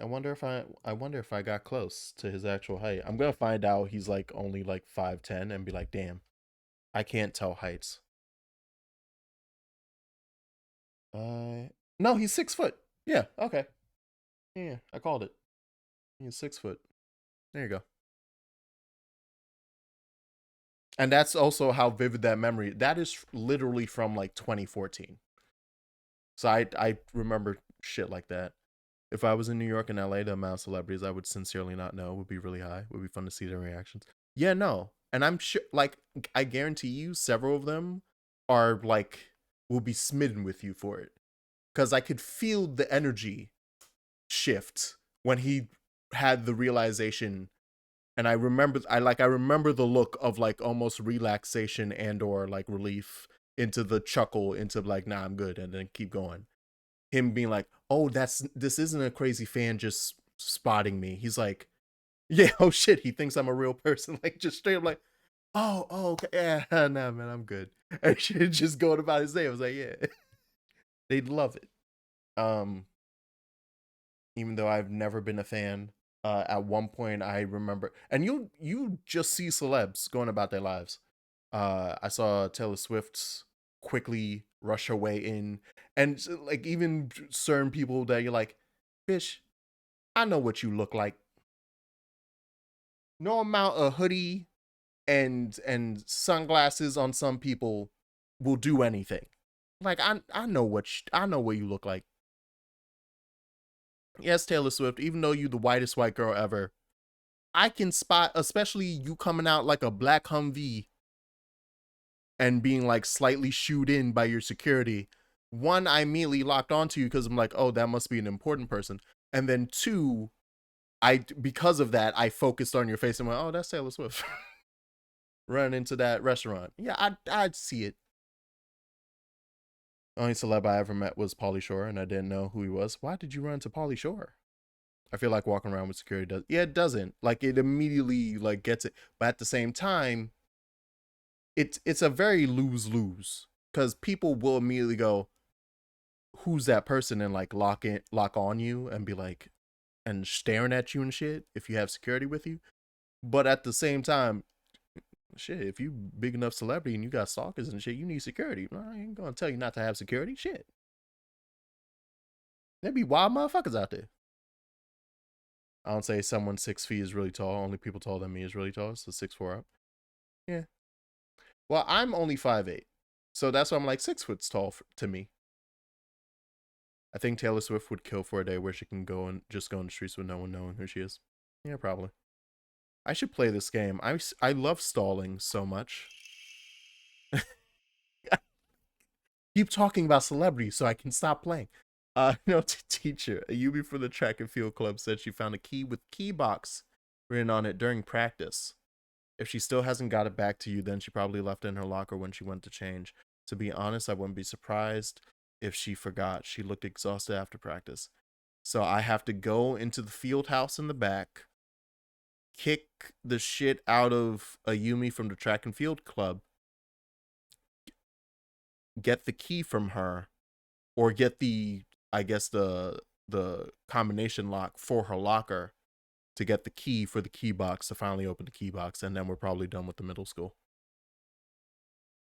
I wonder if I got close to his actual height. I'm gonna find out he's like only like 5'10" and be like, damn, I can't tell heights. No, he's 6 foot. Yeah, okay. Yeah, I called it. He's 6 foot. There you go. And that's also how vivid that memory. That is literally from like 2014. So I remember shit like that. If I was in New York and LA, the amount of celebrities I would sincerely not know would be really high. It would be fun to see their reactions. Yeah, no. And I'm sure, like, I guarantee you, several of them are like, will be smitten with you for it. Because I could feel the energy shift when he had the realization. And I remember the look of like almost relaxation and or like relief into the chuckle into like, nah, I'm good, and then keep going. Him being like, "Oh, this isn't a crazy fan just spotting me." He's like, "Yeah, oh shit, he thinks I'm a real person." Like just straight up like, "Oh, okay, yeah, nah, man, I'm good." And shit, just going about his day. I was like, "Yeah," they'd love it. Um, even though I've never been a fan. At one point, I remember, and you just see celebs going about their lives. I saw Taylor Swift quickly rush her way in, and like even certain people that you're like, "Fish, I know what you look like." No amount of hoodie and sunglasses on some people will do anything. Like I know I know what you look like. Yes, Taylor Swift, even though you the whitest white girl ever, I can spot, especially you coming out like a black Humvee and being like slightly shooed in by your security. One, I immediately locked onto you because I'm like, oh, that must be an important person. And then two, because of that, I focused on your face and went, oh, that's Taylor Swift. Run into that restaurant. Yeah, I'd see it. Only celeb I ever met was Pauly Shore, and I didn't know who he was. Why did you run into Pauly Shore? I feel like walking around with security does. Yeah, it doesn't. Like it immediately like gets it, but at the same time, it's a very lose because people will immediately go, "Who's that person?" and like lock on you and be like and staring at you and shit if you have security with you. But at the same time, shit, if you big enough celebrity and you got stalkers and shit, you need security. I ain't gonna tell you not to have security. Shit, there be wild motherfuckers out there. I don't say someone 6 feet is really tall. Only people taller than me is really tall. So 6'4" up. Yeah. Well, I'm only 5'8", so that's why I'm like 6 foot's tall to me. I think Taylor Swift would kill for a day where she can go and just go in the streets with no one knowing who she is. Yeah, probably. I should play this game. I love stalling so much. Keep talking about celebrities so I can stop playing. No, teacher, a UB for the track and field club said she found a key with key box written on it during practice. If she still hasn't got it back to you, then she probably left it in her locker when she went to change. To be honest, I wouldn't be surprised if she forgot. She looked exhausted after practice. So I have to go into the field house in the back, kick the shit out of a Yumi from the track and field club, get the key from her, or get I guess the combination lock for her locker to get the key for the key box to finally open the key box, and then we're probably done with the middle school.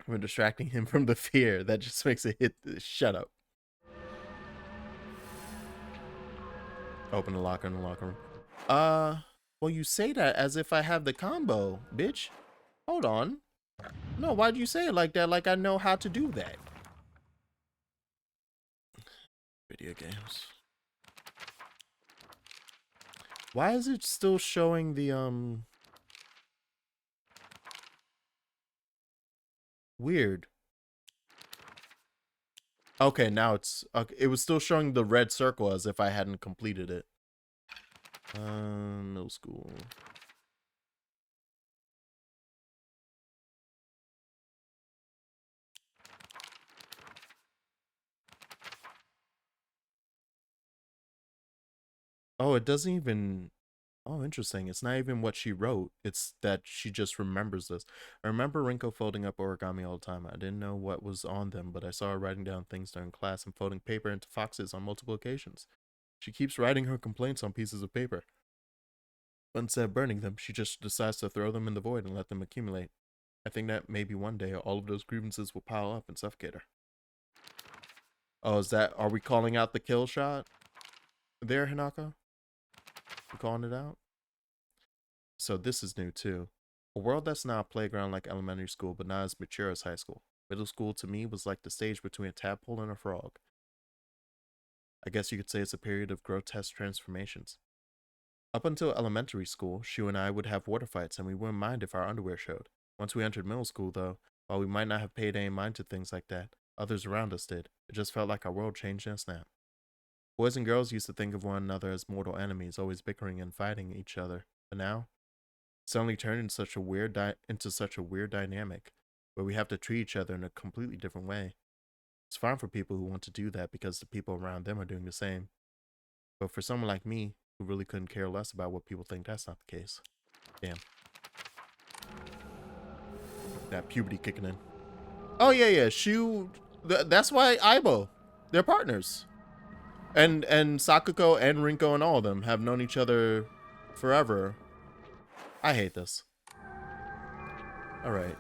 We're distracting him from the fear. That just makes it hit. Shut up. Open the locker in the locker room. Well, you say that as if I have the combo, bitch. Hold on. No, why'd you say it like that? Like I know how to do that. Video games. Why is it still showing the, weird. Okay, now it's, okay, it was still showing the red circle as if I hadn't completed it. Middle school. Oh, it doesn't even... Oh, interesting. It's not even what she wrote. It's that she just remembers this. I remember Rinko folding up origami all the time. I didn't know what was on them, but I saw her writing down things during class and folding paper into foxes on multiple occasions. She keeps writing her complaints on pieces of paper. But instead of burning them, she just decides to throw them in the void and let them accumulate. I think that maybe one day all of those grievances will pile up and suffocate her. Oh, is that... Are we calling out the kill shot there, Hinako? You calling it out? So this is new too. A world that's now a playground like elementary school, but not as mature as high school. Middle school to me was like the stage between a tadpole and a frog. I guess you could say it's a period of grotesque transformations. Up until elementary school, Shu and I would have water fights and we wouldn't mind if our underwear showed. Once we entered middle school though, while we might not have paid any mind to things like that, others around us did. It just felt like our world changed in a snap. Boys and girls used to think of one another as mortal enemies, always bickering and fighting each other. But now, suddenly turned into such a weird dynamic where we have to treat each other in a completely different way. It's fine for people who want to do that because the people around them are doing the same. But for someone like me, who really couldn't care less about what people think, that's not the case. Damn. That puberty kicking in. Oh yeah, that's why Aibo. They're partners. And Sakuko and Rinko and all of them have known each other forever. I hate this. Alright.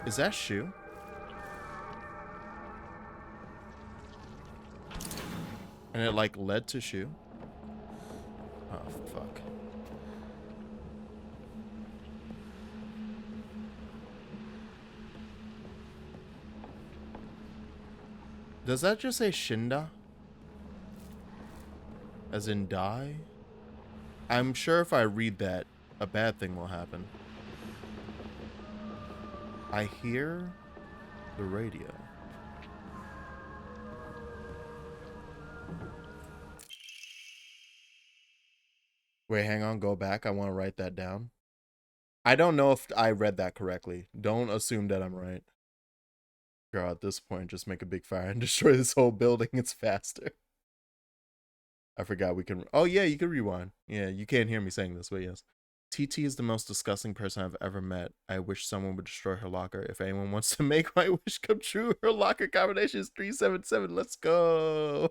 Is that Shu? And it like led to Shu? Oh, fuck. Does that just say Shinda? As in die? I'm sure if I read that, a bad thing will happen. I hear the radio. Wait, hang on, go back. I want to write that down. I don't know if I read that correctly. Don't assume that I'm right. Girl, at this point, just make a big fire and destroy this whole building. It's faster. I forgot we can... Oh, yeah, you can rewind. Yeah, you can't hear me saying this, but yes. TT is the most disgusting person I've ever met. I wish someone would destroy her locker. If anyone wants to make my wish come true, her locker combination is 377. Let's go.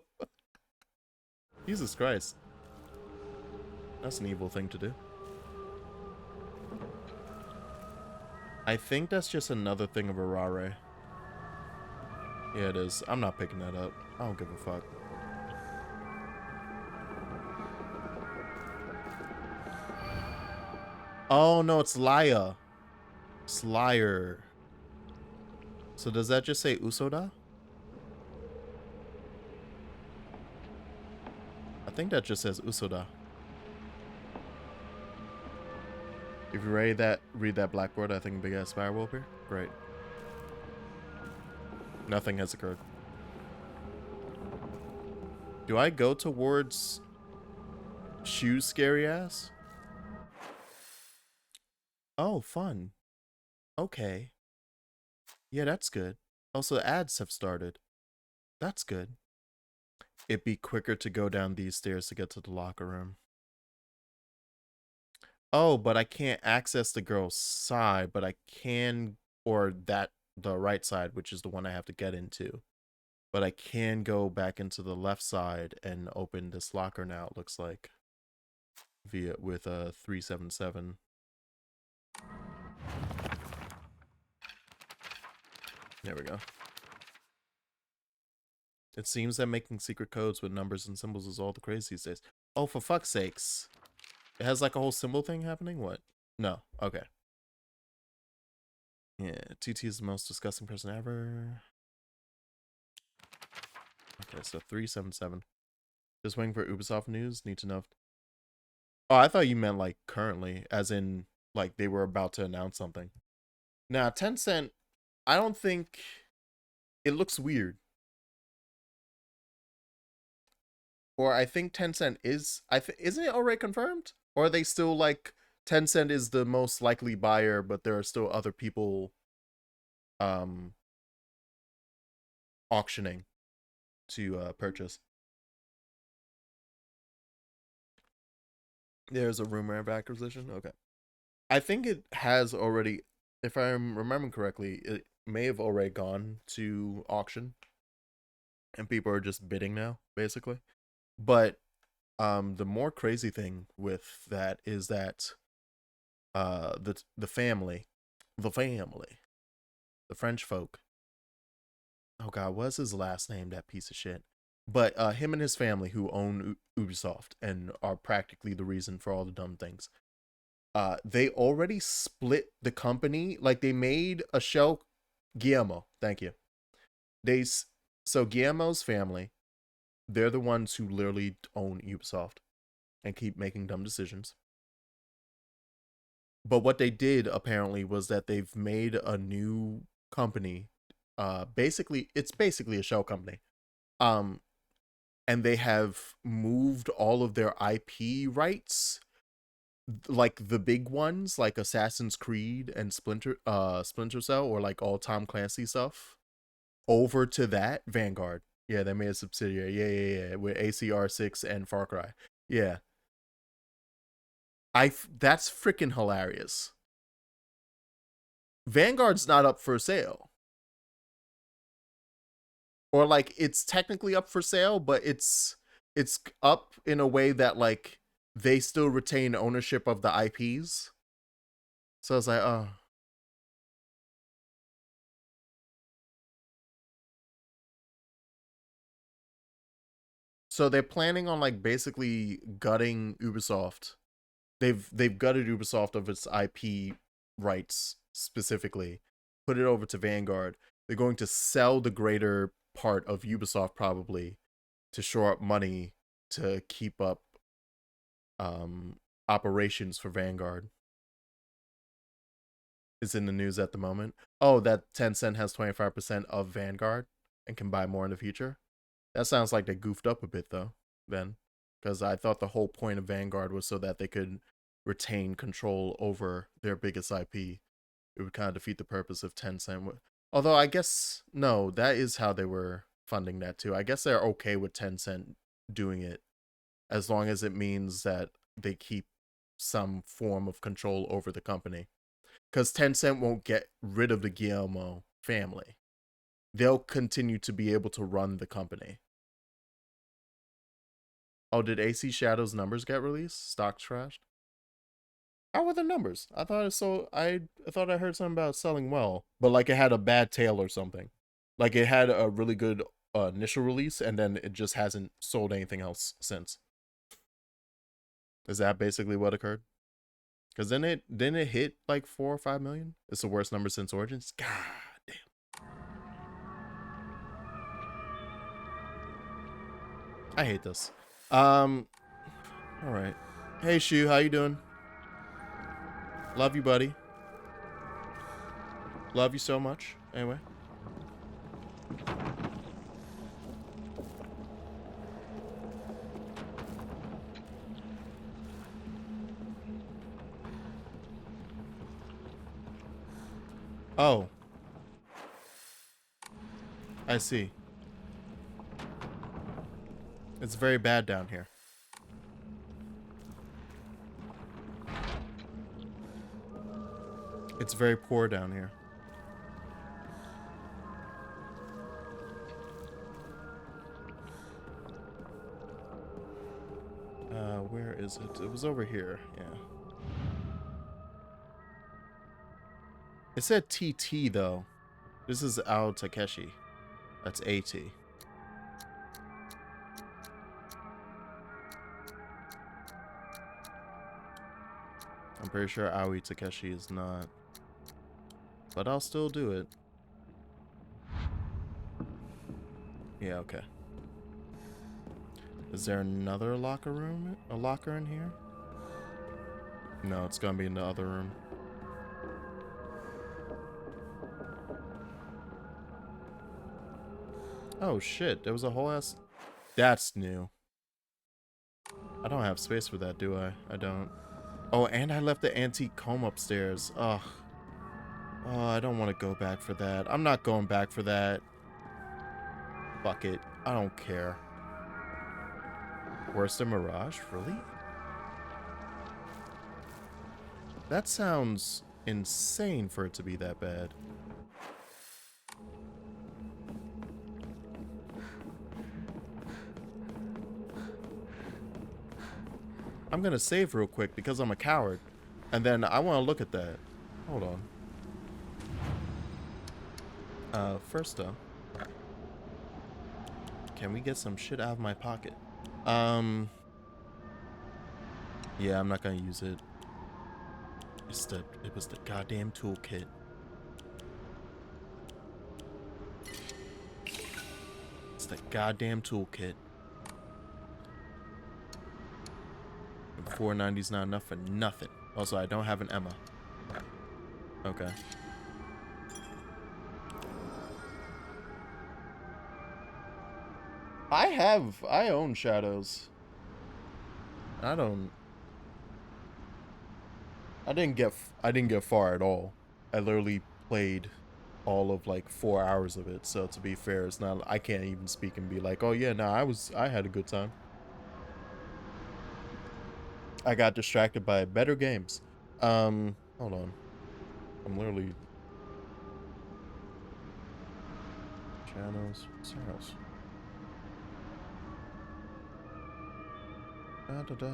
Jesus Christ. That's an evil thing to do. I think that's just another thing of Arare. Yeah, it is. I'm not picking that up. I don't give a fuck. Oh, no, it's Laya. It's liar. So does that just say Usoda? I think that just says Usoda. If you read that blackboard, I think a big ass fire will appear. Great. Nothing has occurred. Do I go towards Shu's scary ass? Oh, fun. Okay. Yeah, that's good. Also, ads have started. That's good. It'd be quicker to go down these stairs to get to the locker room. Oh, but I can't access the girl's side, but I can, or the right side, which is the one I have to get into. But I can go back into the left side and open this locker now, it looks like. With a 377. There we go. It seems that making secret codes with numbers and symbols is all the craze these days. Oh, for fuck's sakes. It has like a whole symbol thing happening? What? No. Okay. Yeah, TT is the most disgusting person ever. Okay, so 377. Just waiting for Ubisoft news. Need to know if... Oh, I thought you meant like currently, as in like they were about to announce something. Now, Tencent, I don't think... It looks weird. Or I think Tencent is... Isn't it already confirmed? Or are they still like... Tencent is the most likely buyer, but there are still other people auctioning to purchase. There's a rumor of acquisition. Okay. I think it has already, if I'm remembering correctly, it may have already gone to auction and people are just bidding now, basically. But the more crazy thing with that is that the family, the French folk. Oh god, what's his last name, that piece of shit? But him and his family who own Ubisoft and are practically the reason for all the dumb things. They already split the company. Like they made a show. Guillermo, thank you. So Guillermo's family, they're the ones who literally own Ubisoft and keep making dumb decisions. But what they did apparently was that they've made a new company. It's basically a shell company. And they have moved all of their IP rights, like the big ones, like Assassin's Creed and Splinter Cell, or like all Tom Clancy stuff, over to that Vanguard. Yeah, they made a subsidiary. Yeah, with ACR6 and Far Cry. Yeah, that's freaking hilarious. Vanguard's not up for sale. Or like it's technically up for sale, but it's up in a way that like they still retain ownership of the IPs. So I was like, oh. So they're planning on like basically gutting Ubisoft. They've gutted Ubisoft of its IP rights specifically, put it over to Vanguard. They're going to sell the greater part of Ubisoft probably to shore up money to keep up operations for Vanguard. Is in the news at the moment. Oh, that Tencent has 25% of Vanguard and can buy more in the future. That sounds like they goofed up a bit though, then. Because I thought the whole point of Vanguard was so that they could retain control over their biggest IP. It would kind of defeat the purpose of Tencent. Although I guess, no, that is how they were funding that too. I guess they're okay with Tencent doing it as long as it means that they keep some form of control over the company. Because Tencent won't get rid of the Guillermo family. They'll continue to be able to run the company. Oh, did AC Shadow's numbers get released? Stock trashed? How were the numbers? I thought I thought I heard something about selling well, but like it had a bad tail or something. Like it had a really good initial release and then it just hasn't sold anything else since. Is that basically what occurred? Because then didn't it hit like 4 or 5 million? It's the worst number since Origins. God damn. I hate this. All right. Hey Shu, how you doing? Love you, buddy. Love you so much. Anyway. Oh. I see. It's very bad down here. It's very poor down here. Where is it? It was over here. Yeah. It said TT though. This is Ao Takeshi. That's 80. I'm pretty sure Aoi Takeshi is not. But I'll still do it. Yeah, okay. Is there another locker room? A locker in here? No, it's gonna be in the other room. Oh shit, there was a whole ass... That's new. I don't have space for that, do I? I don't. Oh, and I left the antique comb upstairs. Ugh. Oh, I don't want to go back for that. I'm not going back for that. Fuck it. I don't care. Worse than Mirage? Really? That sounds insane for it to be that bad. I'm gonna save real quick because I'm a coward. And then I want to look at that. Hold on. First though. Can we get some shit out of my pocket? Yeah, I'm not gonna use it. It was the goddamn toolkit. It's the goddamn toolkit. $4.90's not enough for nothing. Also, I don't have an Emma. Okay. I own Shadows. I didn't get far at all. I literally played all of like 4 hours of it. So to be fair, it's not, I can't even speak and be like, oh yeah, no, I had a good time. I got distracted by better games. Hold on. I'm literally Shadows. Da da da.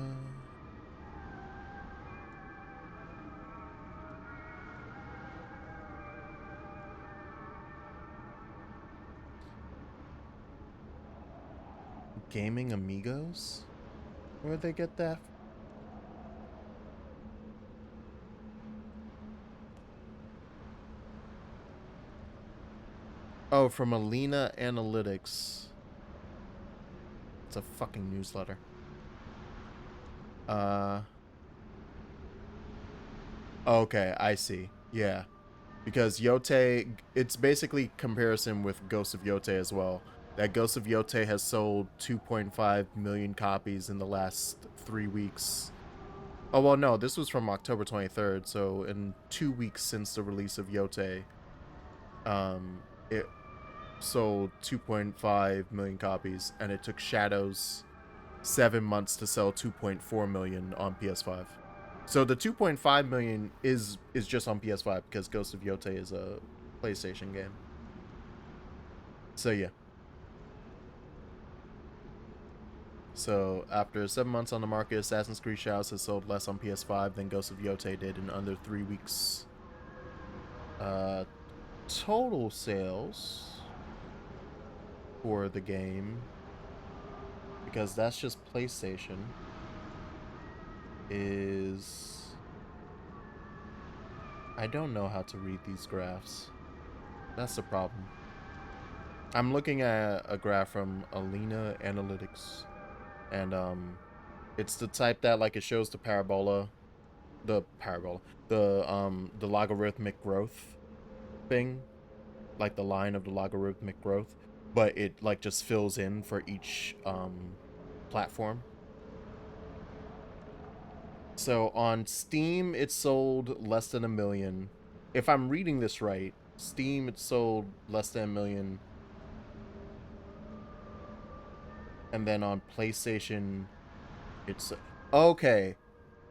Gaming Amigos? Where'd they get that? Oh, from Alina Analytics. It's a fucking newsletter. Okay, I see. Yeah. Because Yote, it's basically comparison with Ghost of Yote as well. That Ghost of Yote has sold 2.5 million copies in the last 3 weeks. Oh, well, no, this was from October 23rd, so in 2 weeks since the release of Yote, it sold 2.5 million copies, and it took Shadows 7 months to sell 2.4 million on PS5. So the 2.5 million is just on PS5 because Ghost of Yote is a PlayStation game. So yeah. So after 7 months on the market, Assassin's Creed Shadows has sold less on PS5 than Ghost of Yote did in under 3 weeks. Total sales for the game, because that's just PlayStation, is... I don't know how to read these graphs. That's the problem. I'm looking at a graph from Alina Analytics, and it's the type that like it shows the logarithmic growth thing, like the line of the logarithmic growth, but it like just fills in for each platform. So on Steam, it sold less than 1 million. If I'm reading this right, Steam, it sold less than 1 million. And then on PlayStation, it's... Okay.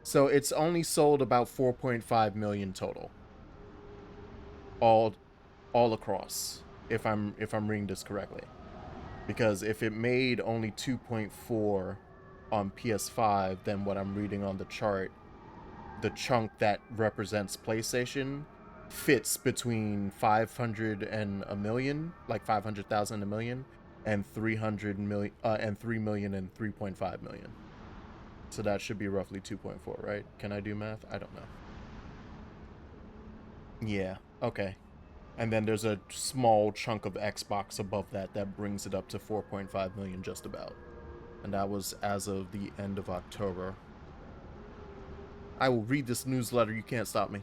So it's only sold about 4.5 million total. All across, if I'm reading this correctly. Because if it made only 2.4 on PS5, then what I'm reading on the chart, the chunk that represents PlayStation fits between 500 and a million, like 500,000 a million, and 300 million, and 3 million and 3.5 million. So that should be roughly 2.4, right? Can I do math? I don't know. Yeah, okay. And then there's a small chunk of Xbox above that that brings it up to 4.5 million just about. And that was as of the end of October. I will read this newsletter. You can't stop me.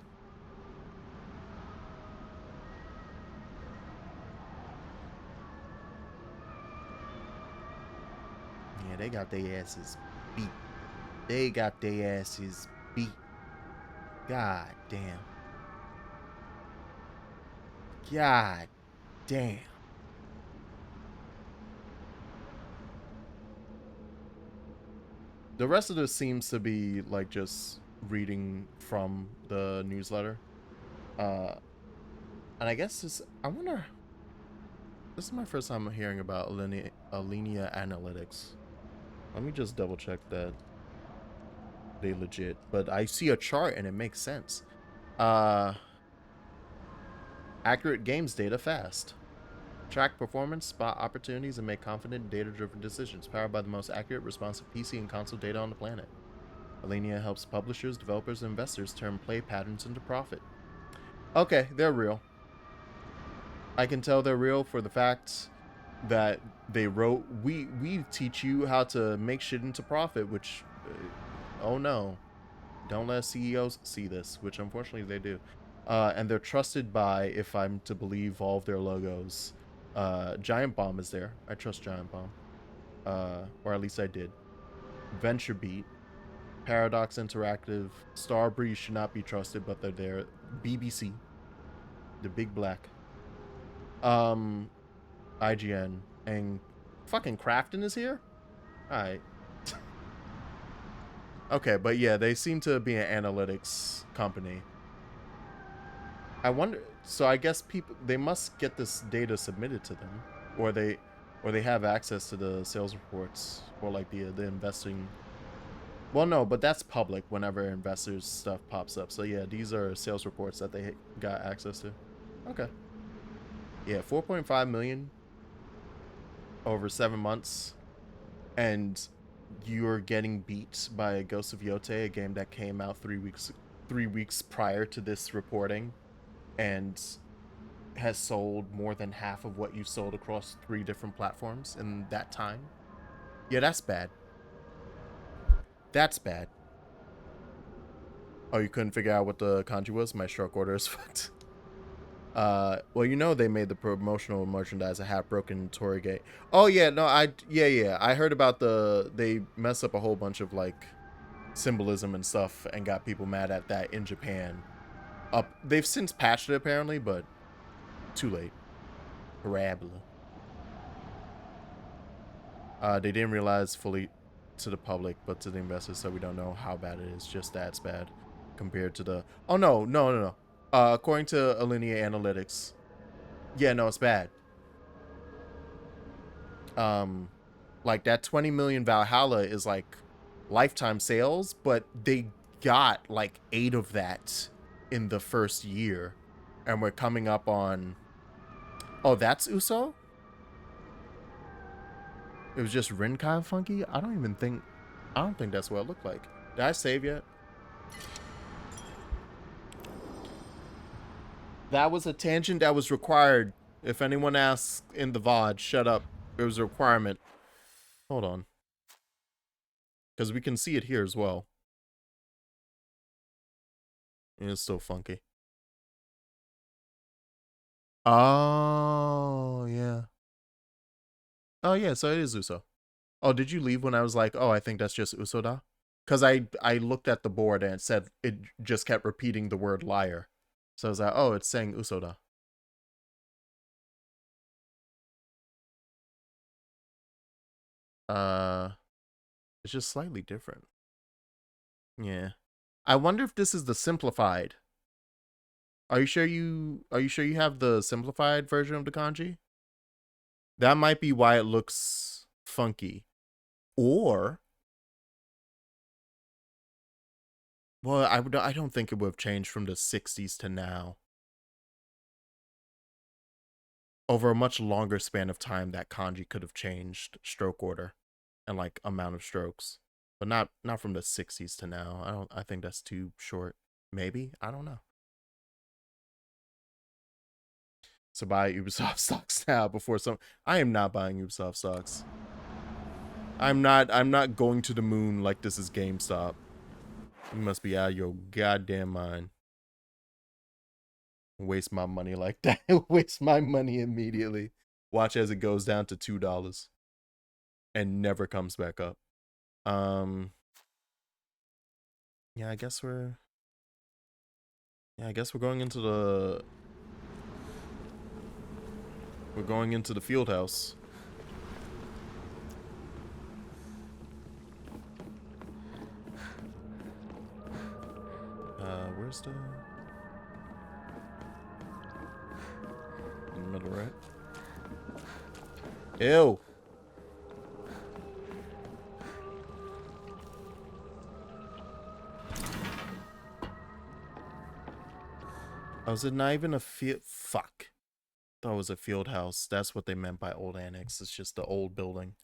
Yeah, they got their asses beat. They got their asses beat. God damn. God damn. The rest of this seems to be like just reading from the newsletter. Uh and I guess this, I wonder, this is my first time hearing about Alinea Analytics. Let me just double check that they legit. But I see a chart and it makes sense. Accurate games data fast. Track performance, spot opportunities, and make confident, data-driven decisions. Powered by the most accurate, responsive PC and console data on the planet. Alinea helps publishers, developers, and investors turn play patterns into profit. Okay, they're real. I can tell they're real for the fact that they wrote, we teach you how to make shit into profit, which, oh no, don't let CEOs see this, which unfortunately they do. And they're trusted by, if I'm to believe all of their logos, Giant Bomb is there. I trust Giant Bomb. Or at least I did. VentureBeat, Paradox Interactive, Starbreeze should not be trusted, but they're there. BBC, the big black. IGN, and fucking Crafton is here? Alright. Okay, but yeah, they seem to be an analytics company. I wonder, so I guess people, they must get this data submitted to them, or they have access to the sales reports, or like the investing. Well, no, but that's public whenever investors stuff pops up. So yeah, these are sales reports that they got access to. Okay. Yeah, 4.5 million over 7 months, and you're getting beat by Ghost of Yote, a game that came out 3 weeks prior to this reporting, and has sold more than half of what you sold across 3 different platforms in that time. Yeah, that's bad. That's bad. Oh, you couldn't figure out what the kanji was? My stroke order is fucked. Well, you know they made the promotional merchandise a half broken Torigate. Oh yeah, no, yeah. I heard about they mess up a whole bunch of like symbolism and stuff and got people mad at that in Japan. They've since patched it apparently, but too late. Parabola. They didn't realize fully to the public, but to the investors, so we don't know how bad it is. Just that's bad compared to the. Oh no. According to Alinea Analytics, yeah, no, it's bad. Like that 20 million Valhalla is like lifetime sales, but they got like 8 of that in the first year, and we're coming up on. Oh, that's Uso. It was just Rinkai Funky. I don't think that's what it looked like. Did I save yet? That was a tangent that was required. If anyone asks in the VOD, shut up. It was a requirement. Hold on. Because we can see it here as well. And it's still funky. Oh, yeah. Oh, yeah, so it is Uso. Oh, did you leave when I was like, oh, I think that's just Usoda? Because I looked at the board and it said, it just kept repeating the word liar. So I was like, oh, it's saying Usoda. Uh, it's just slightly different. Yeah. I wonder if this is the simplified. Are you sure you have the simplified version of the kanji? That might be why it looks funky. Or well, I don't think it would have changed from the 60s to now. over a much longer span of time, that kanji could have changed stroke order and like amount of strokes, but not from the 60s to now. I think that's too short. Maybe, I don't know. So buy Ubisoft stocks now before some. I am not buying Ubisoft stocks. I'm not going to the moon like this is GameStop. You must be out of your goddamn mind. Waste my money like that. Waste my money immediately. Watch as it goes down to $2 and never comes back up. Yeah, I guess we're going into the field house. Where's the in the middle, right? Ew. Oh, is it not even a field? Fuck. Thought it was a field house. That's what they meant by old annex. It's just the old building.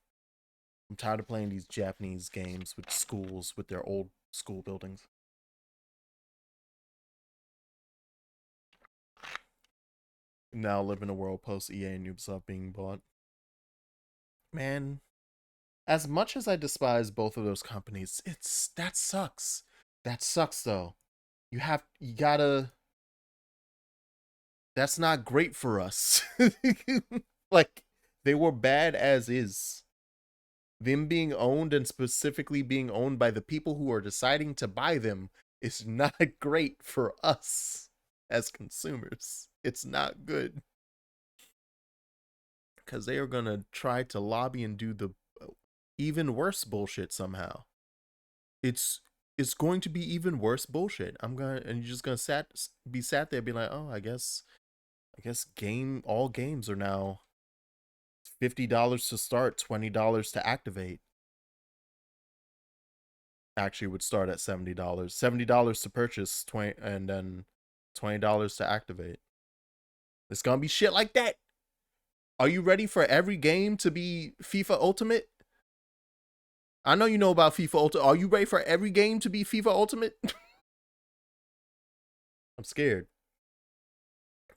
I'm tired of playing these Japanese games with schools with their old school buildings. Now live in a world post EA and Ubisoft being bought. Man, as much as I despise both of those companies, that sucks. That sucks though. You gotta. That's not great for us. Like, they were bad as is. Them being owned and specifically being owned by the people who are deciding to buy them is not great for us as consumers. It's not good. Because they are going to try to lobby and do the even worse bullshit somehow. It's going to be even worse bullshit. And you're just gonna be sat there, be like, oh, I guess all games are now $50 to start, $20 to activate. Actually, would start at $70, $70 to purchase, and then $20 to activate. It's gonna be shit like that. Are you ready for every game to be FIFA Ultimate? I know you know about FIFA Ultimate. Are you ready for every game to be FIFA Ultimate? I'm scared.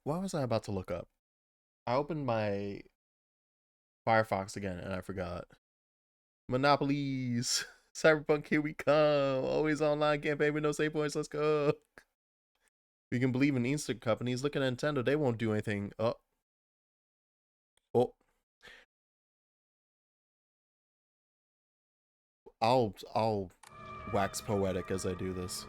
What was I about to look up? I opened my Firefox again and I forgot. Monopolies. Cyberpunk, here we come. Always online campaign with no save points. Let's go. We can believe in Eastern companies. Look at Nintendo. They won't do anything. Oh. I'll wax poetic as I do this.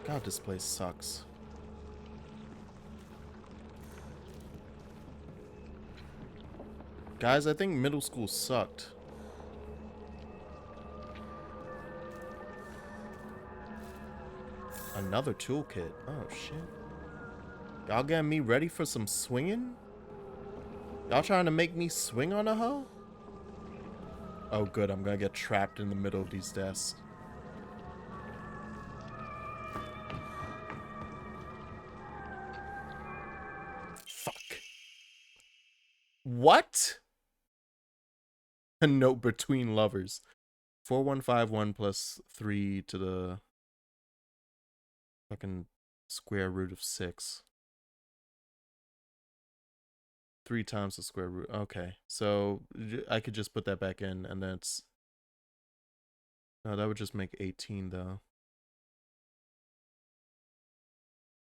God, this place sucks. Guys, I think middle school sucked. Another toolkit. Oh, shit. Y'all getting me ready for some swinging? Y'all trying to make me swing on a hoe? Oh, good. I'm gonna get trapped in the middle of these desks. Fuck. What? A note between lovers. 4151 plus 3 to the fucking square root of 6. 3 times the square root. Okay, so I could just put that back in, and then it's... No, that would just make 18, though.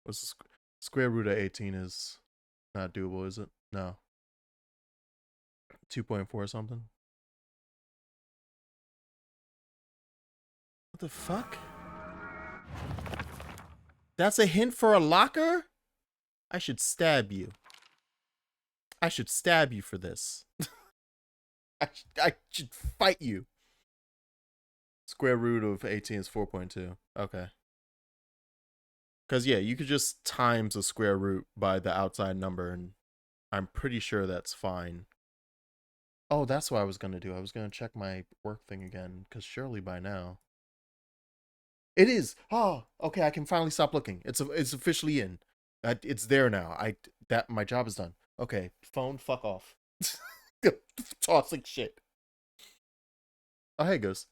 What's the square root of 18 is not doable, is it? No. 2.4 or something? What the fuck? That's a hint for a locker? I should stab you. I should stab you for this. I should fight you. Square root of 18 is 4.2. Okay. Because, yeah, you could just times the square root by the outside number, and I'm pretty sure that's fine. Oh, that's what I was gonna do. I was gonna check my work thing again, because surely by now it is. Oh, okay. I can finally stop looking. It's officially in. It's there now. That my job is done. Okay, phone, fuck off. Tossing shit. Oh, hey, Ghost.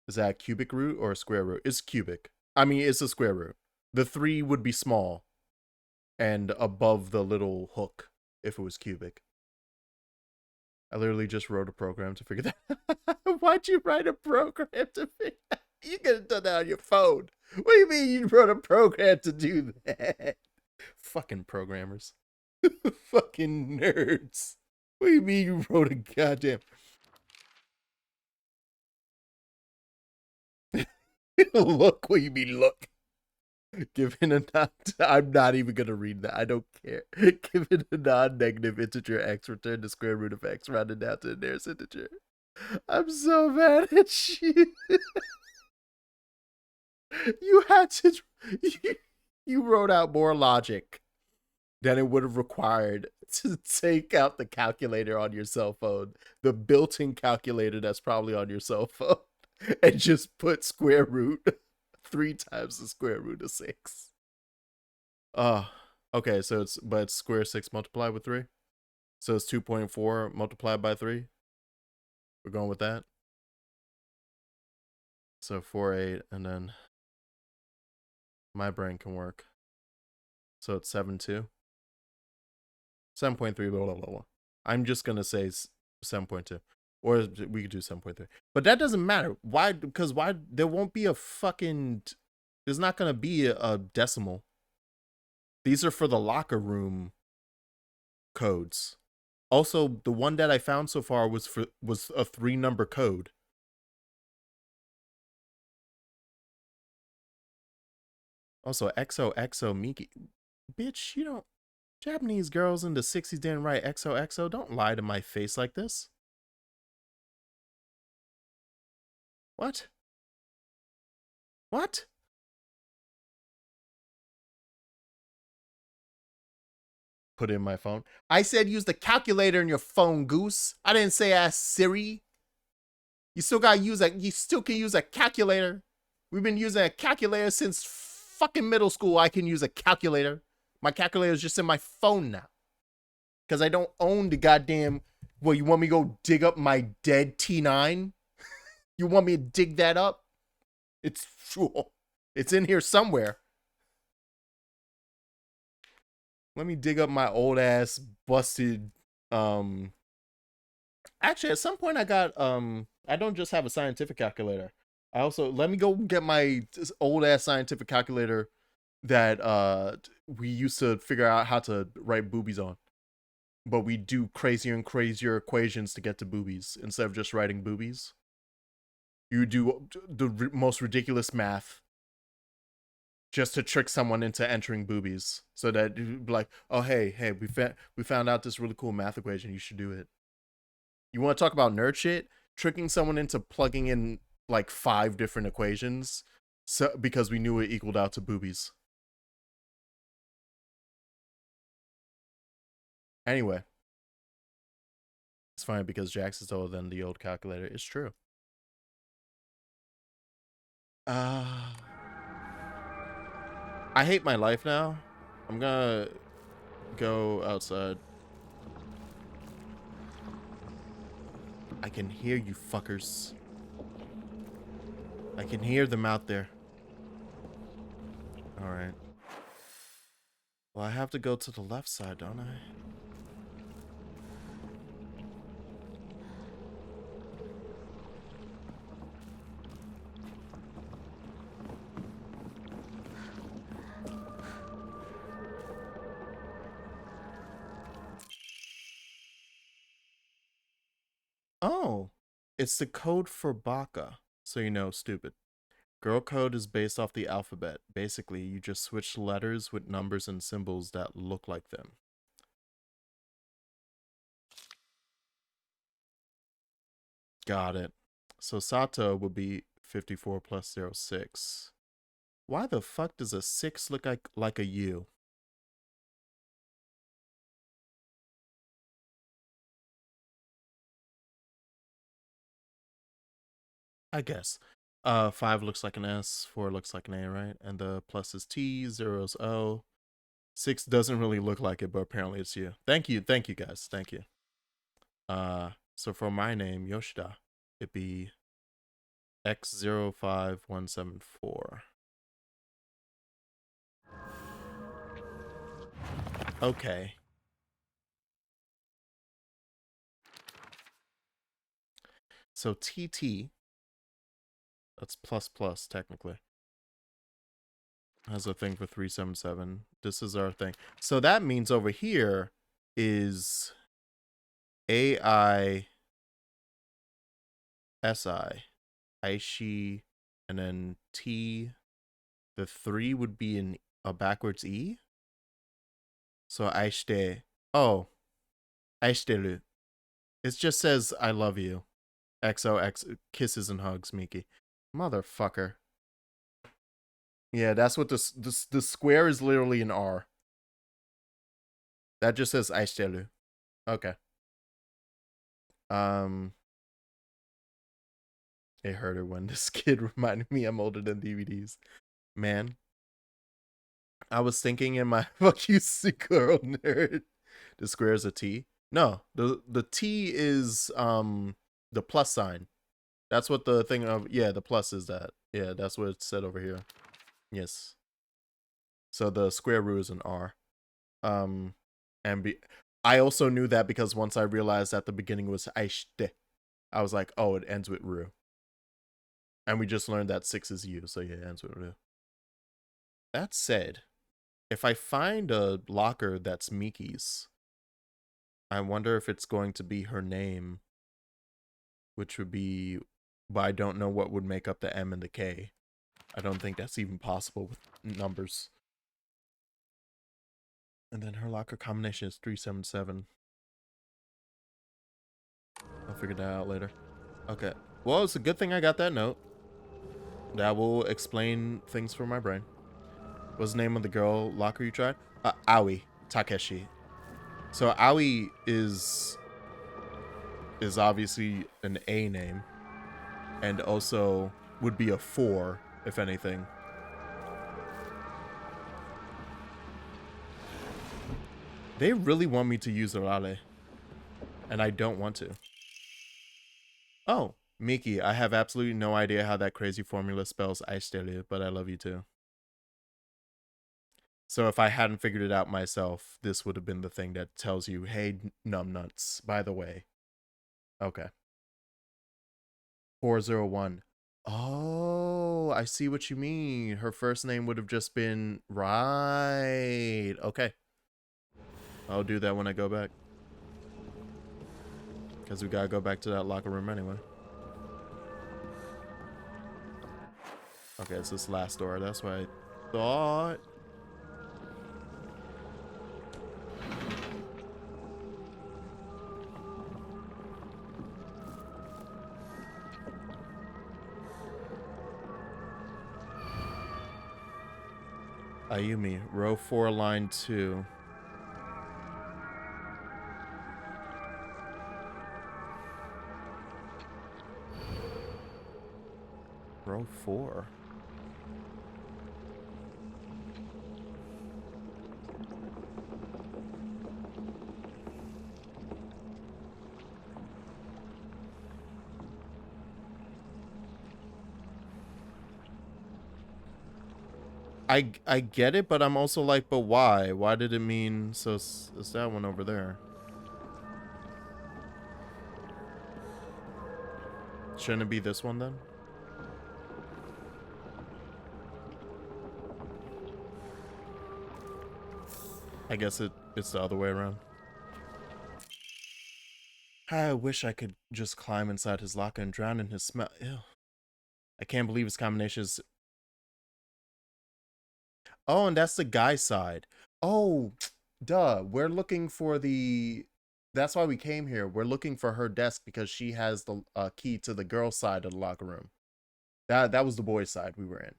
Is that a cubic root or a square root? It's cubic. I mean, it's a square root. The 3 would be small and above the little hook if it was cubic. I literally just wrote a program to figure that. Why'd you write a program to figure that? You could have done that on your phone. What do you mean you wrote a program to do that? Fucking programmers. Fucking nerds. What do you mean you wrote a goddamn... Look, what you mean look? Given a non... I'm not even going to read that. I don't care. Given a non-negative integer x, return the square root of x rounded down to the nearest integer. I'm so mad at you. You had to... You wrote out more logic than it would have required to take out the calculator on your cell phone, the built-in calculator that's probably on your cell phone, and just put square root 3 times the square root of 6. Okay, so it's square 6 multiplied with 3. So it's 2.4 multiplied by 3. We're going with that. So 4, 8, and then my brain can work. So it's 7, 2. 7.3, blah, blah, blah, blah. I'm just going to say 7.2. Or we could do 7.3. But that doesn't matter. Why? Because why? There won't be a fucking... There's not going to be a decimal. These are for the locker room codes. Also, the one that I found so far was a 3-number code. Also, XOXO Miki. Bitch, you don't... Japanese girls in the 60s didn't write XOXO. Don't lie to my face like this. What? What? Put it in my phone. I said use the calculator in your phone, Goose. I didn't say ask Siri. You still gotta use you still can use a calculator. We've been using a calculator since fucking middle school. I can use a calculator. My calculator is just in my phone now. Because I don't own the goddamn... Well, you want me to go dig up my dead T9? You want me to dig that up? It's in here somewhere. Let me dig up my old ass busted... Actually, at some point I got... I don't just have a scientific calculator. I also... Let me go get my old ass scientific calculator that we used to figure out how to write boobies on. But we do crazier and crazier equations to get to boobies instead of just writing boobies. You do the most ridiculous math just to trick someone into entering boobies, so that you'd be like, oh hey, we found out this really cool math equation. You should do it. You want to talk about nerd shit? Tricking someone into plugging in like 5 different equations, so because we knew it equaled out to boobies. Anyway, it's funny because Jax is older than the old calculator. It's true. I hate my life now. I'm gonna go outside. I can hear you fuckers. I can hear them out there. Alright. Well, I have to go to the left side, don't I? Oh, it's the code for Baka. So you know, stupid. Girl code is based off the alphabet. Basically, you just switch letters with numbers and symbols that look like them. Got it. So Sato would be 54 plus 06. Why the fuck does a 6 look like a U? I guess. 5 looks like an S, 4 looks like an A, right? And the plus is T, 0 is O. 6 doesn't really look like it, but apparently it's you. Thank you, guys. Thank you. So for my name, Yoshida, it'd be X05174. Okay. So TT, that's plus plus technically, has a thing for 377. This is our thing. So that means over here is AI SI, Aishi, and then T. The 3 would be in a backwards E. So Aishite. Oh, Aishiteru. It just says I love you. XOX kisses and hugs, Miki. Motherfucker. Yeah, that's what the square is literally an R. That just says Aishiteru. Okay. It hurt her when this kid reminded me I'm older than DVDs. Man. I was thinking in my fuck you girl nerd. The square is a T. No, the T is the plus sign. That's what the thing of, yeah, the plus is that. Yeah, that's what it said over here. Yes. So the square root is an R. I also knew that because once I realized that the beginning was Aishite, I was like, oh, it ends with Ru. And we just learned that 6 is U, so yeah, it ends with Ru. That said, if I find a locker that's Miki's, I wonder if it's going to be her name, which would be, but I don't know what would make up the M and the K. I don't think that's even possible with numbers. And then her locker combination is 377. I'll figure that out later. Okay. Well, it's a good thing I got that note. That will explain things for my brain. What's the name of the girl locker you tried? Aoi Takeshi. So Aoi is obviously an A name, and also would be a 4 if anything. They really want me to use Orale, and I don't want to. Oh, Miki, I have absolutely no idea how that crazy formula spells Aishiteru, but I love you too. So if I hadn't figured it out myself, this would have been the thing that tells you, hey, numbnuts, by the way. Okay. 401. Oh, I see what you mean. Her first name would have just been... Right. Okay. I'll do that when I go back. Because we gotta go back to that locker room anyway. Okay, it's this last door. That's what I thought. Ayumi, row 4, line 2. Row 4. I get it, but I'm also like, but why? Why did it mean so? It's that one over there. Shouldn't it be this one then? I guess it's the other way around. I wish I could just climb inside his locker and drown in his smell. Ew. I can't believe his combination is... Oh, and that's the guy's side. Oh, duh. We're looking for the... That's why we came here. We're looking for her desk because she has the key to the girl's side of the locker room. That was the boys' side we were in.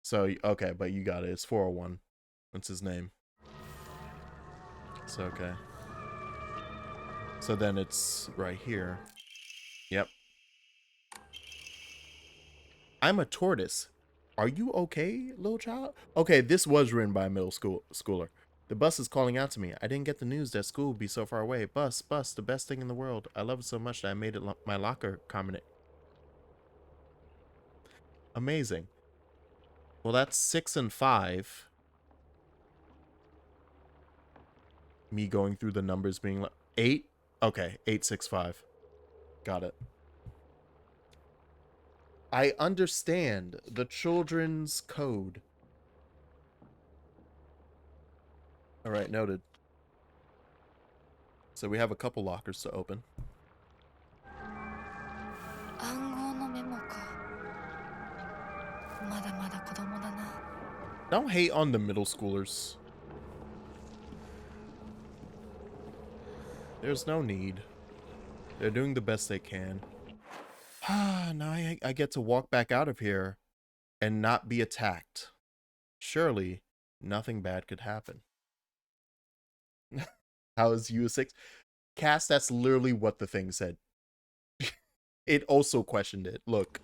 So, okay, but you got it. It's 401. What's his name? So, okay. So then it's right here. Yep. I'm a tortoise. Are you okay, little child? Okay, this was written by a schooler. The bus is calling out to me. I didn't get the news that school would be so far away. Bus, the best thing in the world. I love it so much that I made it my locker comment. Amazing. Well, that's 6 and 5. Me going through the numbers being like 8. Okay, 865. Got it. I understand the children's code. All right, noted. So we have a couple lockers to open. Don't hate on the middle schoolers. There's no need. They're doing the best they can. Now I get to walk back out of here and not be attacked. Surely, nothing bad could happen. How is U6? Cass, that's literally what the thing said. It also questioned it. Look.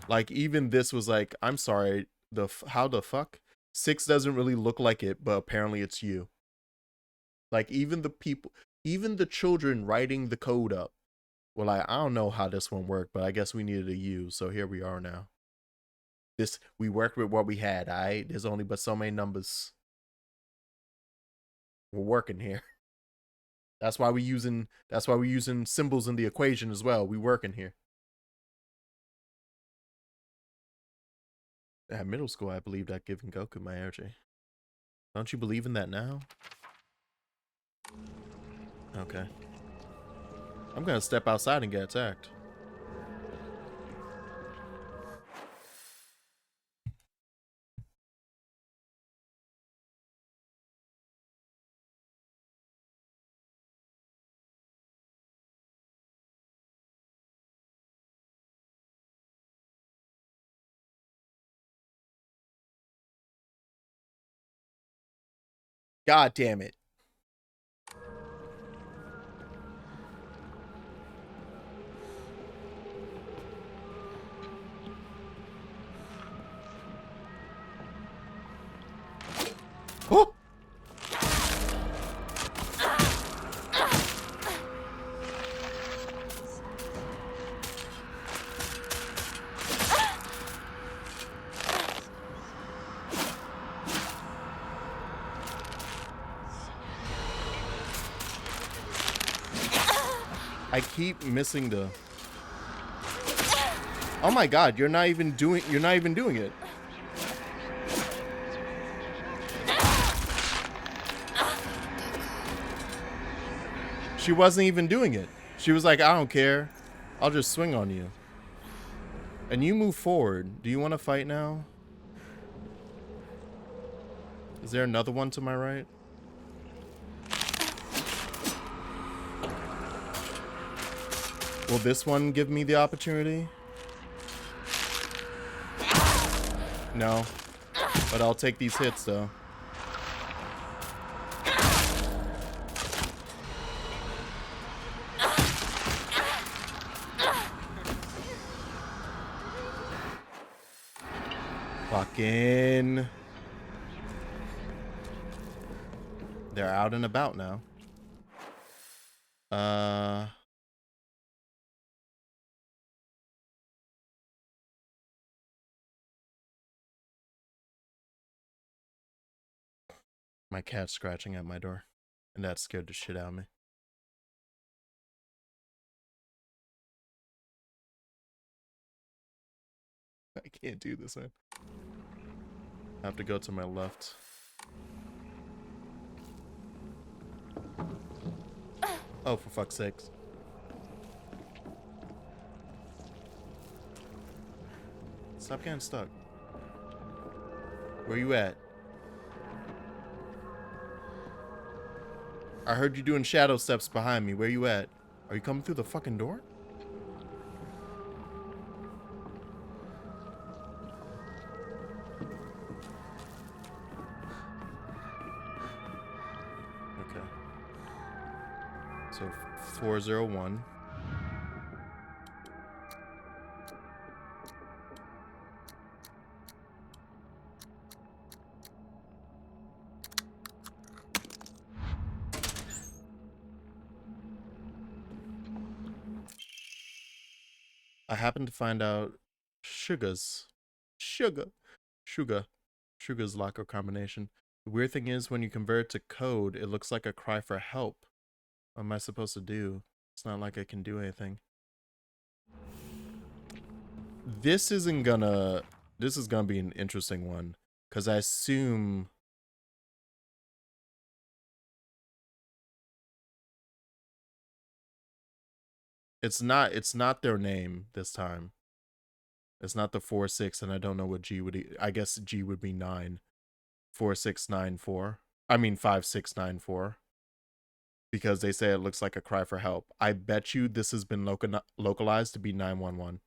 Like, even this was like, I'm sorry, how the fuck? 6 doesn't really look like it, but apparently it's you. Like, even the children writing the code up were like, I don't know how this one worked, but I guess we needed a U, so here we are now. We worked with what we had, alright? There's only but so many numbers. We're working here. That's why we're using symbols in the equation as well. We working here. At middle school, I believed I'd given Goku my energy. Don't you believe in that now? Okay. I'm gonna step outside and get attacked. God damn it. Oh! I keep missing the... Oh my god, you're not even doing it. She wasn't even doing it. She was like, I don't care. I'll just swing on you. And you move forward. Do you want to fight now? Is there another one to my right? Will this one give me the opportunity? No. But I'll take these hits, though. Fucking... They're out and about now. My cat's scratching at my door, and that scared the shit out of me. I can't do this, man. I have to go to my left. Oh, for fuck's sakes. Stop getting stuck. Where you at? I heard you doing shadow steps behind me. Where you at? Are you coming through the fucking door? Okay. So 401. I happened to find out Sugar's Sugar Sugar Sugar's locker combination. The weird thing is when you convert it to code, it looks like a cry for help. What am I supposed to do? It's not like I can do anything. This is gonna be an interesting one, because I assume it's not their name this time. It's not the 4-6, and I don't know what G would I guess G would be 9. 4694. I mean 5694. Because they say it looks like a cry for help. I bet you this has been localized to be 911.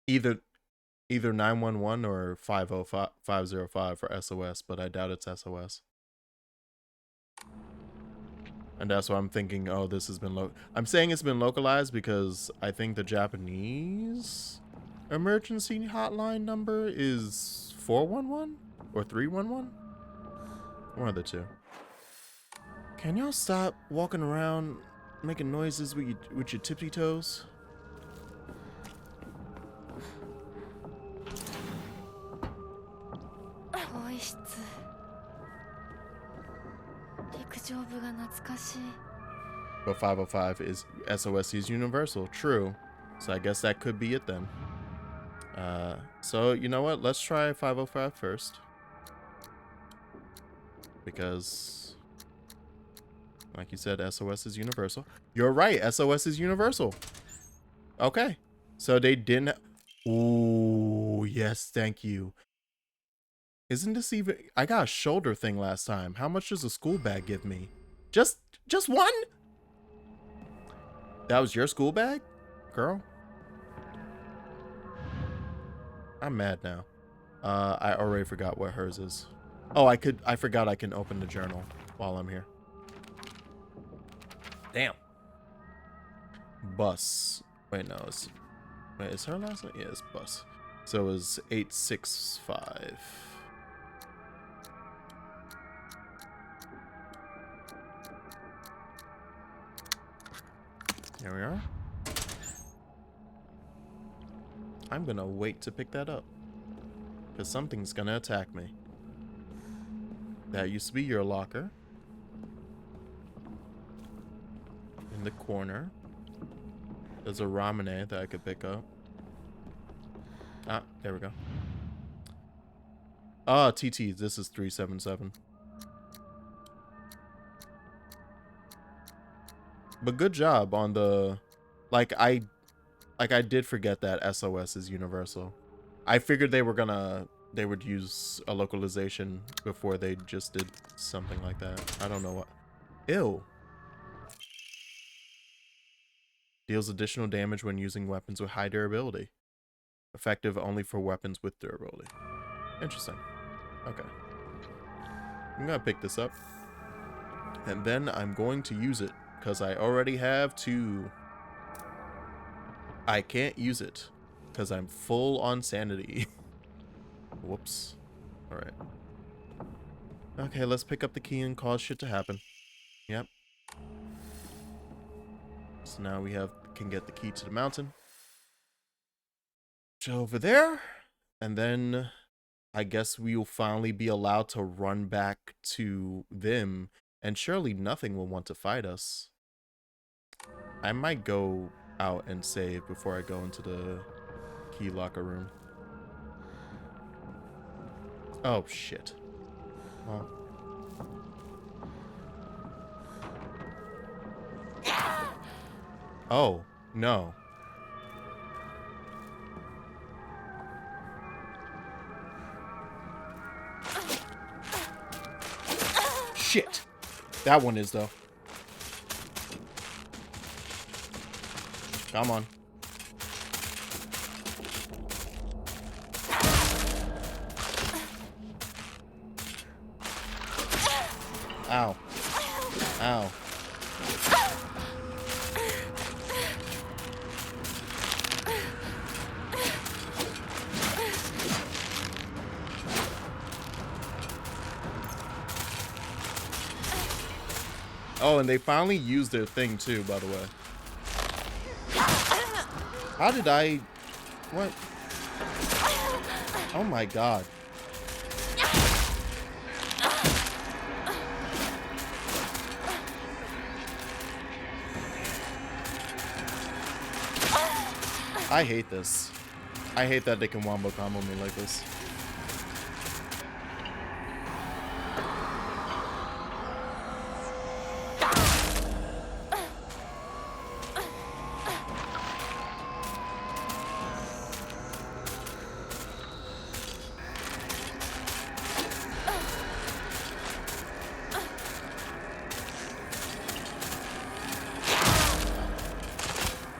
Either 911 or 505 for SOS, but I doubt it's SOS. And that's why I'm thinking, oh, this has been I'm saying it's been localized because I think the Japanese emergency hotline number is 411 or 311. One of the two. Can y'all stop walking around making noises with your tipsy toes? But 505 is SOS is universal. True. So I guess that could be it then. So you know what? Let's try 505 first. Because, like you said, SOS is universal. You're right. SOS is universal. Okay. So they didn't. Ooh, yes. Thank you. Isn't this even... I got a shoulder thing last time. How much does a school bag give me? Just one? That was your school bag? Girl? I'm mad now. I already forgot what hers is. Oh, I forgot I can open the journal while I'm here. Damn. Bus. Wait, no. Wait, is her last name? Yeah, it's Bus. So it was 865. Here we are. I'm gonna wait to pick that up, because something's gonna attack me. That used to be your locker. In the corner. There's a ramune that I could pick up. Ah, there we go. Ah, TT, this is 377. But good job on the... Like I did forget that SOS is universal. I figured they would use a localization before they just did something like that. I don't know what. Ew. Deals additional damage when using weapons with high durability. Effective only for weapons with durability. Interesting. Okay. I'm gonna pick this up. And then I'm going to use it, because I already have 2. I can't use it because I'm full on sanity. Whoops. Alright. Okay, let's pick up the key and cause shit to happen. Yep. So now we can get the key to the mountain. So over there. And then I guess we will finally be allowed to run back to them. And surely nothing will want to fight us. I might go out and save before I go into the key locker room. Oh shit. Well. Oh no. Shit. That one is though. Come on. Ow. Ow. Oh, and they finally used their thing too, by the way. How did I... What? Oh my god. I hate this. I hate that they can wombo combo me like this.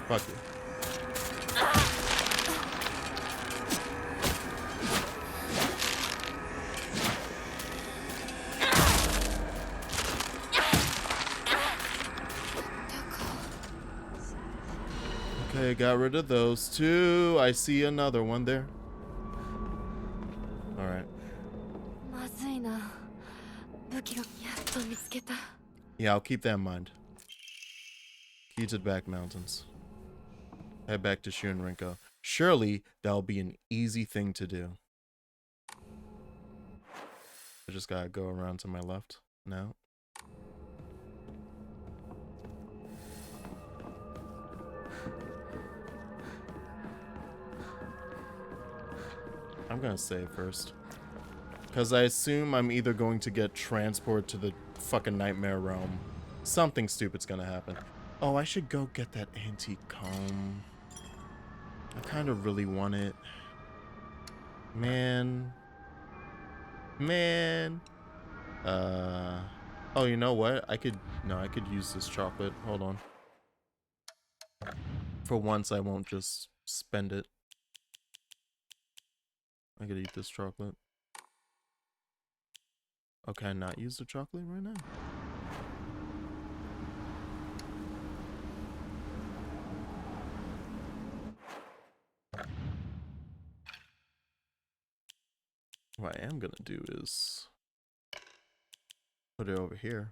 Fuck you. Okay, got rid of those two. I see another one there. Alright. Yeah, I'll keep that in mind. Key to the back mountains. Head back to Shinrinko. Surely that'll be an easy thing to do. I just gotta go around to my left now. I'm gonna save first. Because I assume I'm either going to get transported to the fucking nightmare realm. Something stupid's gonna happen. Oh, I should go get that antique comb. I kind of really want it. Man. Oh, you know what? I could use this chocolate. Hold on. For once, I won't just spend it. I could eat this chocolate. Oh, can I not use the chocolate right now? What I am gonna do is put it over here.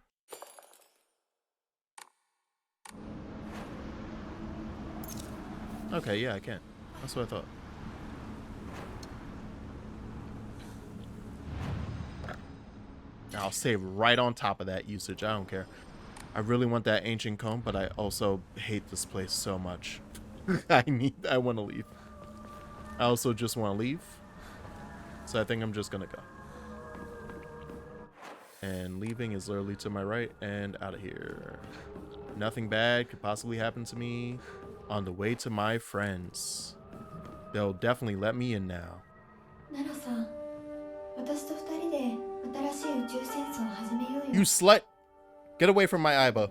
Okay, yeah, I can. That's what I thought. I'll save right on top of that usage. I don't care. I really want that ancient comb, but I also hate this place so much. I want to leave. I also just want to leave. So I think I'm just gonna go. And leaving is literally to my right and out of here. Nothing bad could possibly happen to me on the way to my friends. They'll definitely let me in now. You slut! Get away from my Aiba.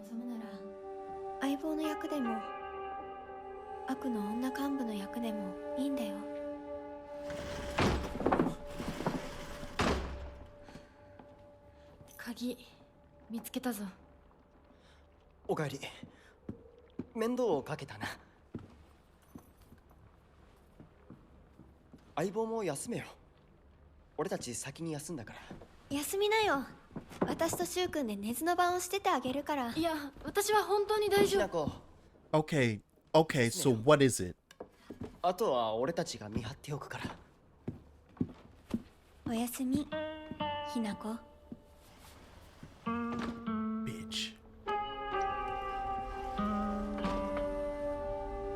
Okay, so what is it? Bitch.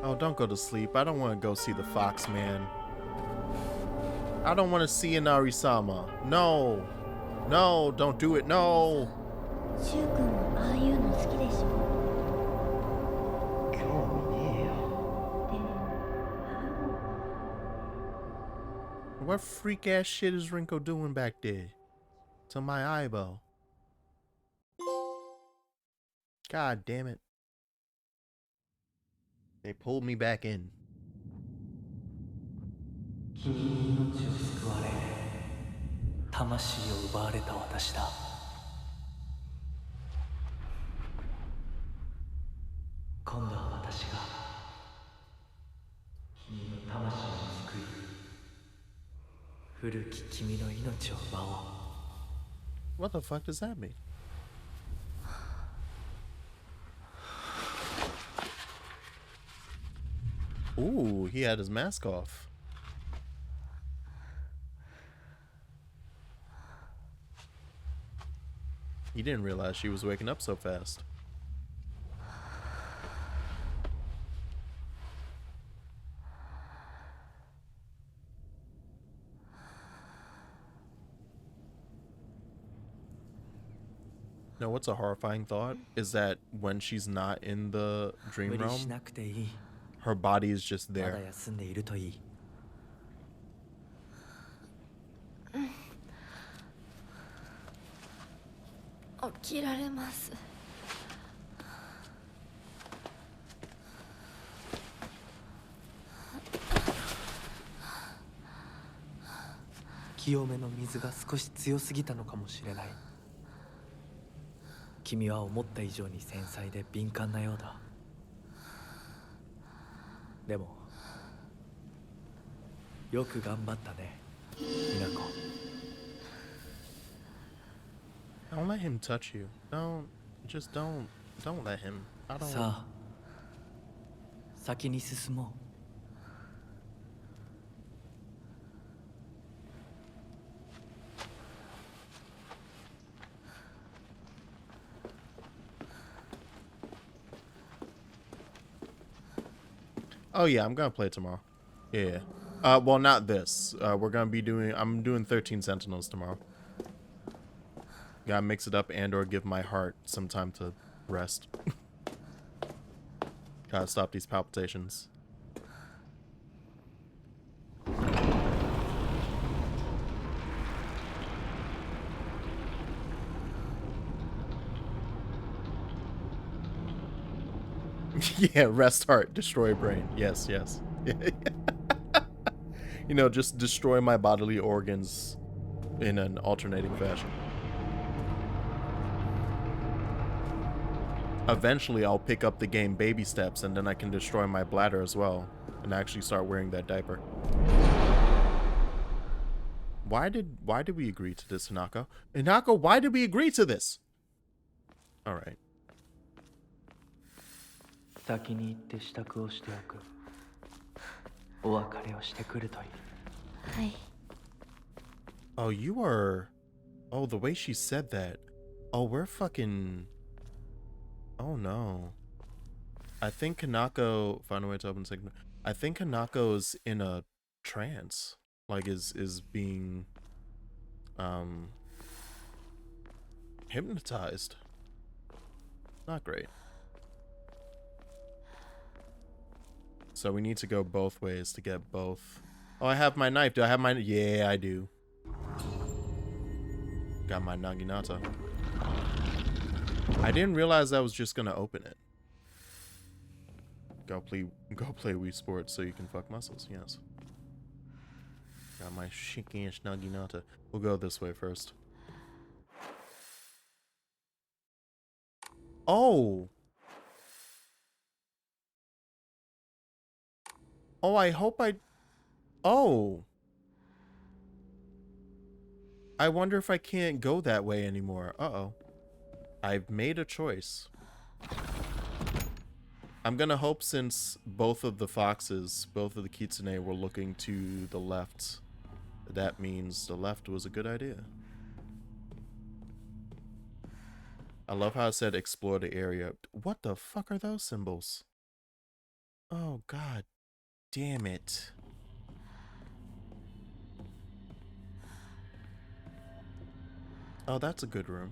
Oh, don't go to sleep. I don't want to go see the fox man. I don't want to see Inari-sama. No. No, don't do it. No. What freak ass shit is Rinko doing back there? To my eyeball. God damn it. They pulled me back in. What the fuck does that mean? Ooh, he had his mask off. He didn't realize she was waking up so fast. No, what's a horrifying thought is that when she's not in the dream realm, her body is just there. 起きられます。清めの水が少し強すぎたのかもしれない。君は思った以上に繊細で敏感なようだ。でもよく頑張ったね、みなこ。Don't let him touch you. Don't let him. I don't. さあ、先に進もう。Oh yeah, I'm gonna play tomorrow. Yeah. Well, not this. We're gonna be doing. I'm doing 13 Sentinels tomorrow. Gotta mix it up and/or give my heart some time to rest. Gotta stop these palpitations. Yeah, rest heart, destroy brain. Yes, yes. You know, just destroy my bodily organs in an alternating fashion. Eventually, I'll pick up the game baby steps, and then I can destroy my bladder as well, and actually start wearing that diaper. Why did we agree to this, Hinako? Hinako, why did we agree to this? All right. 先に行って支度をしておく。お別れをしてくるといい。はい。Oh, you are. Oh, the way she said that. Oh, we're fucking. Oh no. I think Hinako. Find a way to open signal. I think Hanako's in a trance. Like is being hypnotized. Not great. So we need to go both ways to get both. Oh, I have my knife. Do I have my... Yeah, I do. Got my Naginata. I didn't realize I was just gonna open it. Go play Wii Sports so you can fuck muscles. Yes. Got my chic-ass Naginata. We'll go this way first. Oh! Oh, I hope I... Oh! I wonder if I can't go that way anymore. Uh-oh. I've made a choice. I'm gonna hope since both of the foxes, both of the kitsune were looking to the left, that means the left was a good idea. I love how it said explore the area. What the fuck are those symbols? Oh, god damn it. Oh, that's a good room.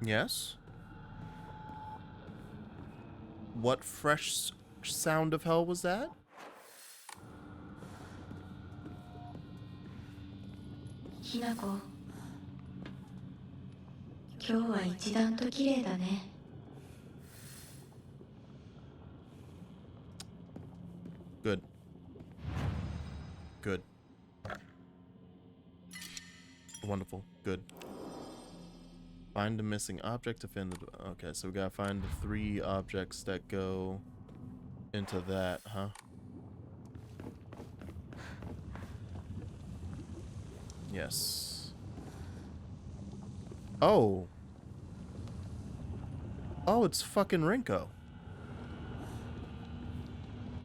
Yes? What fresh sound of hell was that? Hinako. 今日は一段と綺麗だね。Good. Good. Wonderful. Good. Find the missing object to find the... Okay, so we gotta find the 3 objects that go into that, huh? Yes. Oh. Oh, it's fucking Rinko.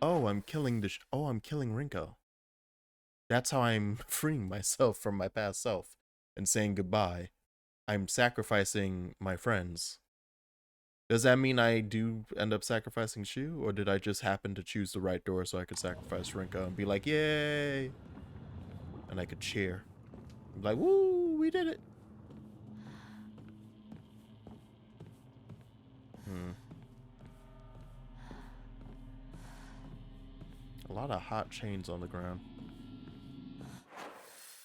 Oh, I'm killing I'm killing Rinko. That's how I'm freeing myself from my past self and saying goodbye. I'm sacrificing my friends. Does that mean I do end up sacrificing Shu, or did I just happen to choose the right door so I could sacrifice Rinko and be like, yay? And I could cheer. Be like, woo, we did it. A lot of hot chains on the ground.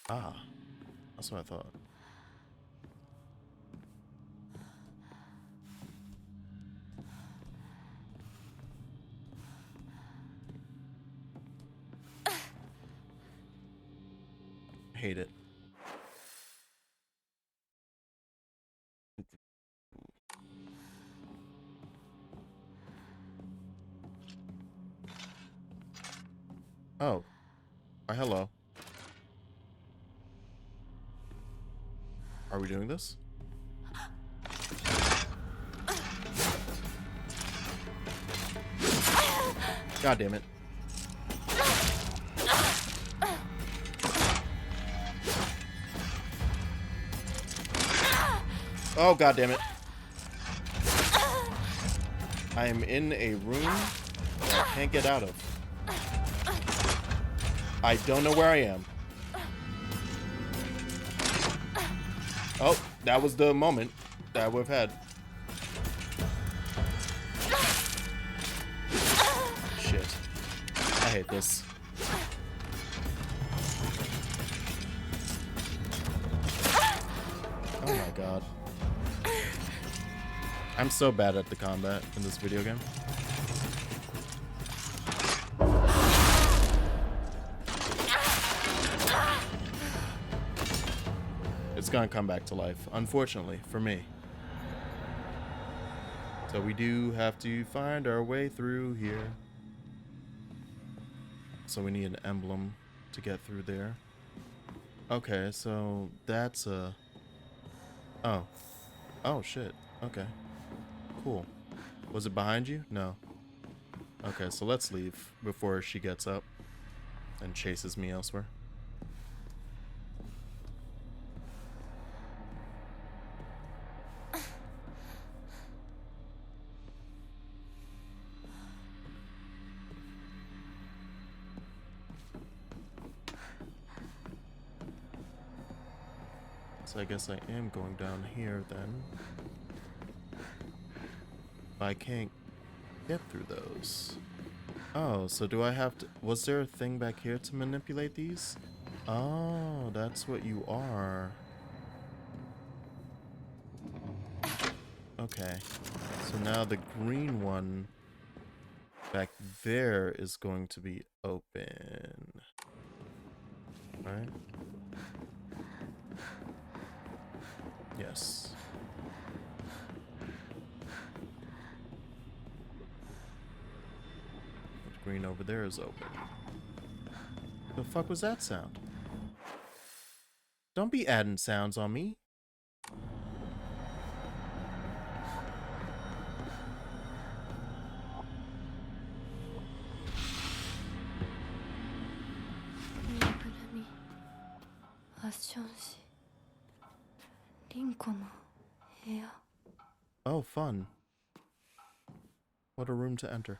Ah, that's what I thought. Hate it. Oh. Hello. Are we doing this? God damn it. Oh, god damn it. I am in a room that I can't get out of. I don't know where I am. Oh, that was the moment that we've had. Shit. I hate this. Oh my god. I'm so bad at the combat in this video game. It's gonna come back to life, unfortunately, for me. So we do have to find our way through here. So we need an emblem to get through there. Okay, so that's a... Oh. Oh, shit. Okay. Cool. Was it behind you? No. Okay, so let's leave before she gets up and chases me elsewhere. So I guess I am going down here then. But I can't get through those. Oh, so do I have to... Was there a thing back here to manipulate these? Oh, that's what you are. Okay. So now the green one back there is going to be open. Right? Yes. The green over there is open. The fuck was that sound? Don't be adding sounds on me. Oh, fun. What a room to enter.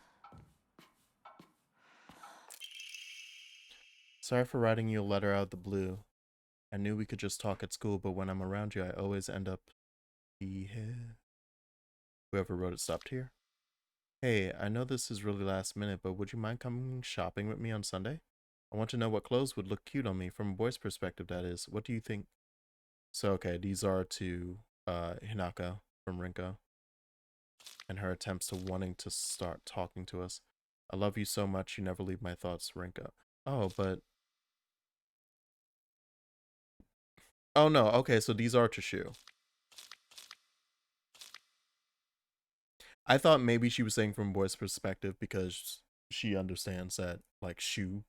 Sorry for writing you a letter out of the blue. I knew we could just talk at school, but when I'm around you, I always end up here. Whoever wrote it stopped here. Hey, I know this is really last minute, but would you mind coming shopping with me on Sunday? I want to know what clothes would look cute on me from a boy's perspective, that is. What do you think? So, okay, these are to Hinako from Rinko and her attempts to wanting to start talking to us. I love you so much, you never leave my thoughts, Rinko. Oh, but... Oh, no, okay, so these are to Shu. I thought maybe she was saying from a boy's perspective because she understands that, like, Shu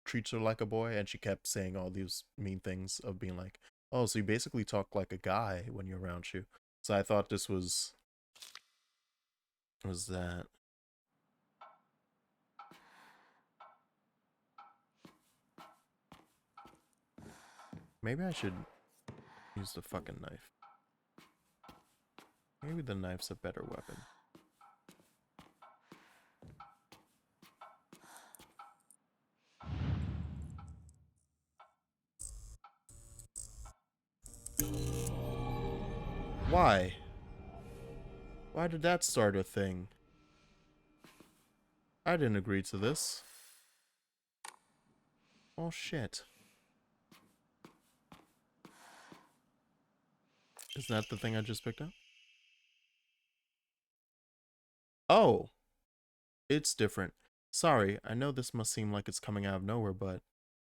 treats her like a boy, and she kept saying all these mean things of being like, Oh, so you basically talk like a guy when you're around Shu. So I thought this was that. Maybe I should use the fucking knife. Maybe the knife's a better weapon. Why? Why did that start a thing? I didn't agree to this. Oh shit. Isn't that the thing I just picked up? Oh, it's different. Sorry, I know this must seem like it's coming out of nowhere, but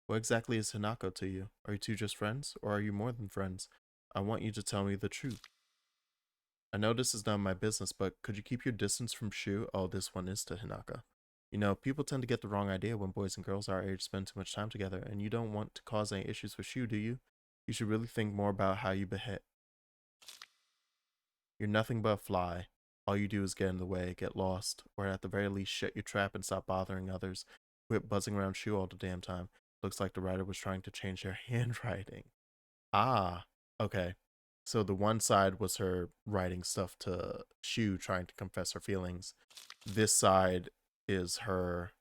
what exactly is Hinako to you? Are you two just friends, or are you more than friends? I want you to tell me the truth. I know this is not my business, but could you keep your distance from Shu? Oh, this one is to Hinaka. You know, people tend to get the wrong idea when boys and girls our age spend too much time together, and you don't want to cause any issues with Shu, do you? You should really think more about how you behave. You're nothing but a fly. All you do is get in the way, get lost, or at the very least shut your trap and stop bothering others. Quit buzzing around Shu all the damn time. Looks like the writer was trying to change their handwriting. Ah, okay. So the one side was her writing stuff to Shu, trying to confess her feelings. This side is her.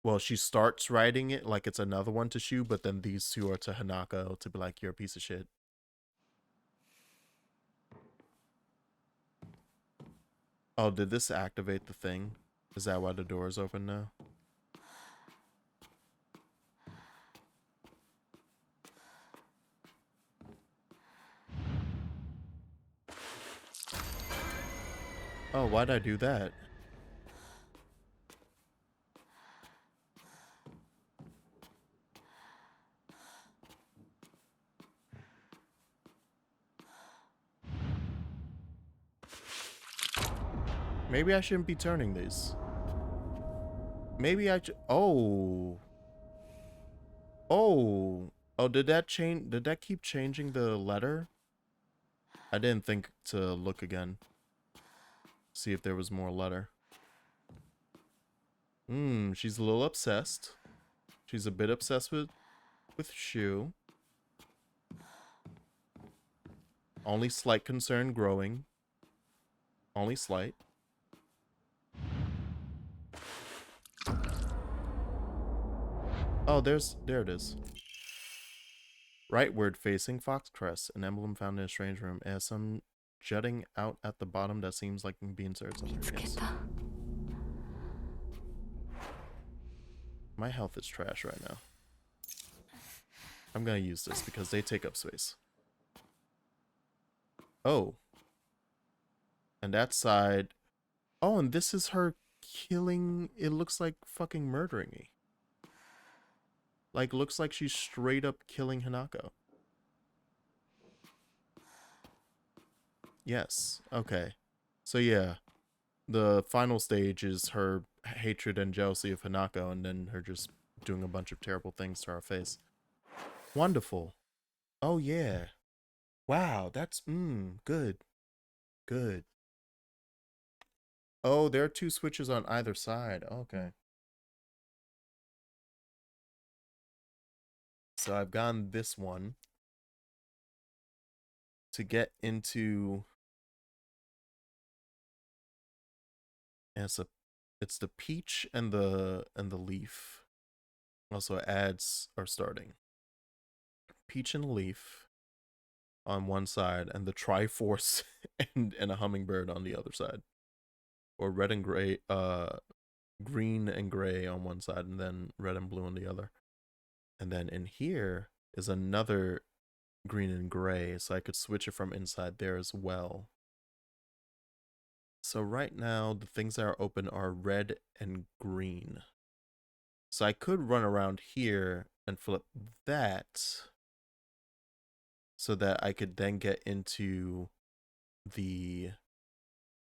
Well, she starts writing it like it's another one to Shu, but then these two are to Hanako to be like, you're a piece of shit. Oh, did this activate the thing? Is that why the door is open now? Oh, why'd I do that? Maybe I shouldn't be turning these. Maybe I should. Oh. Oh. Oh, did that change? Did that keep changing the letter? I didn't think to look again. See if there was more letter. She's a little obsessed. She's a bit obsessed with Shu. Only slight concern growing. Only slight. Oh, there it is. Rightward facing Foxcrest, an emblem found in a strange room. It has some jutting out at the bottom that seems like it can be inserted somewhere. Yes. My health is trash right now. I'm gonna use this because they take up space. Oh. And that side. Oh, and this is her killing. It looks like fucking murdering me. Like, looks like she's straight up killing Hinako. Yes. Okay. So yeah. The final stage is her hatred and jealousy of Hinako, and then her just doing a bunch of terrible things to our face. Wonderful. Oh yeah. Wow, that's good. Good. Oh, there are two switches on either side. Okay. So I've gotten this one to get into. And it's the peach and the leaf. Also, ads are starting. Peach and leaf on one side, and the Triforce and a hummingbird on the other side. Or red and gray, green and gray on one side, and then red and blue on the other. And then in here is another green and gray, so I could switch it from inside there as well. So right now, the things that are open are red and green. So I could run around here and flip that so that I could then get into the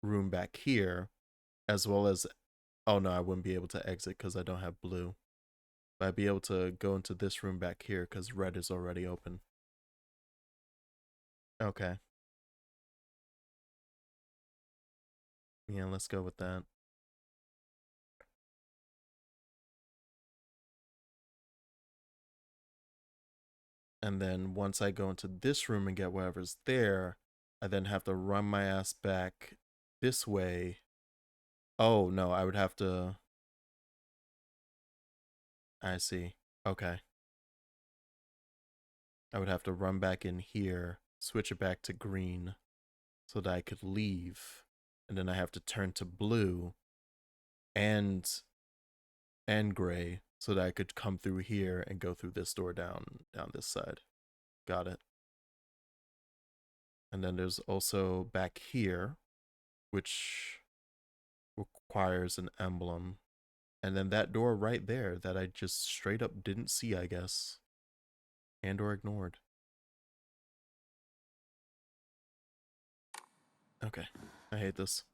room back here, as well as, oh no, I wouldn't be able to exit because I don't have blue. But I'd be able to go into this room back here because red is already open. Okay. Yeah, let's go with that. And then once I go into this room and get whatever's there, I then have to run my ass back this way. Oh, no, I would have to... I see. Okay. I would have to run back in here, switch it back to green so that I could leave. And then I have to turn to blue and gray so that I could come through here and go through this door down this side. Got it. And then there's also back here, which requires an emblem. And then that door right there that I just straight up didn't see, I guess. And or ignored. Okay. I hate this.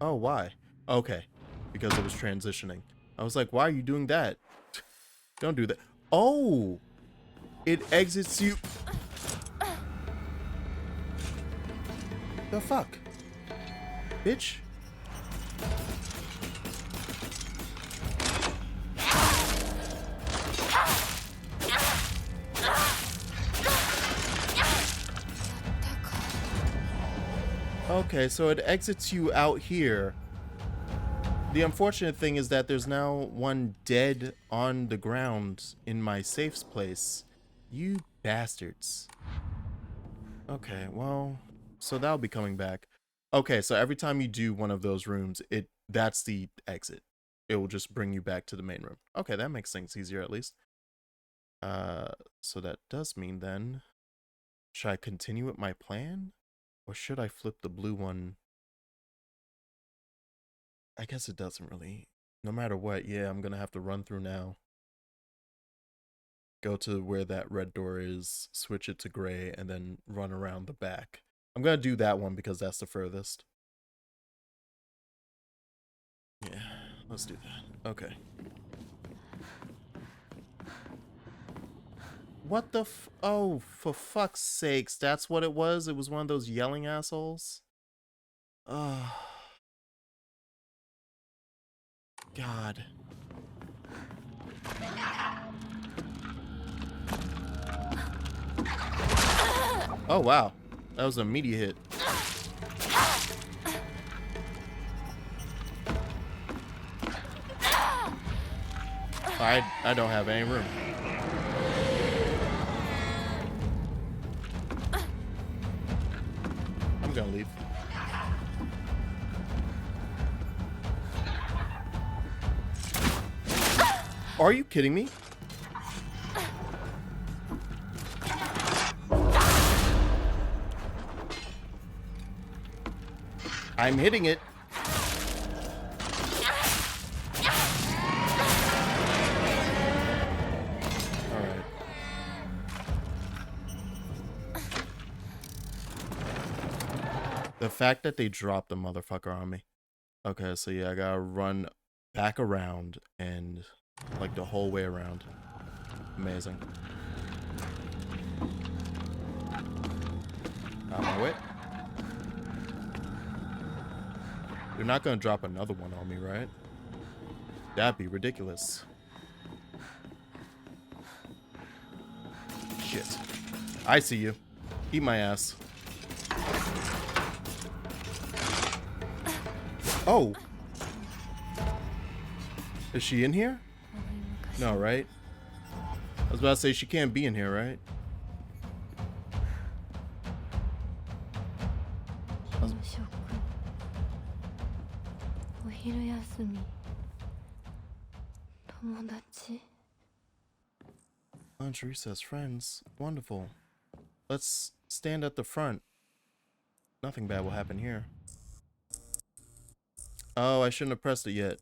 Oh, why? Okay. Because it was transitioning. I was like, why are you doing that? Don't do that. Oh! It exits you. The fuck? Bitch? Okay, so it exits you out here. The unfortunate thing is that there's now one dead on the ground in my safe place. You bastards. Okay, well, so that'll be coming back. Okay, so every time you do one of those rooms, that's the exit. It will just bring you back to the main room. Okay, that makes things easier at least. So that does mean then, should I continue with my plan? Or should I flip the blue one? I guess it doesn't really. No matter what, yeah, I'm gonna have to run through now. Go to where that red door is, switch it to gray, and then run around the back. I'm gonna do that one because that's the furthest. Yeah, let's do that. Okay. What the oh, for fuck's sakes, that's what it was? It was one of those yelling assholes? Oh. God. Oh, wow. That was an immediate hit. I don't have any room. I'm gonna leave. Are you kidding me? I'm hitting it. Alright. The fact that they dropped the motherfucker on me. Okay, so yeah, I gotta run back around and like the whole way around. Amazing. Out my way. You're not gonna drop another one on me, right? That'd be ridiculous. Shit. I see you. Eat my ass. Oh! Is she in here? No, right? I was about to say she can't be in here, right? Lunch recess, friends. Wonderful. Let's stand at the front. Nothing bad will happen here. Oh, I shouldn't have pressed it yet.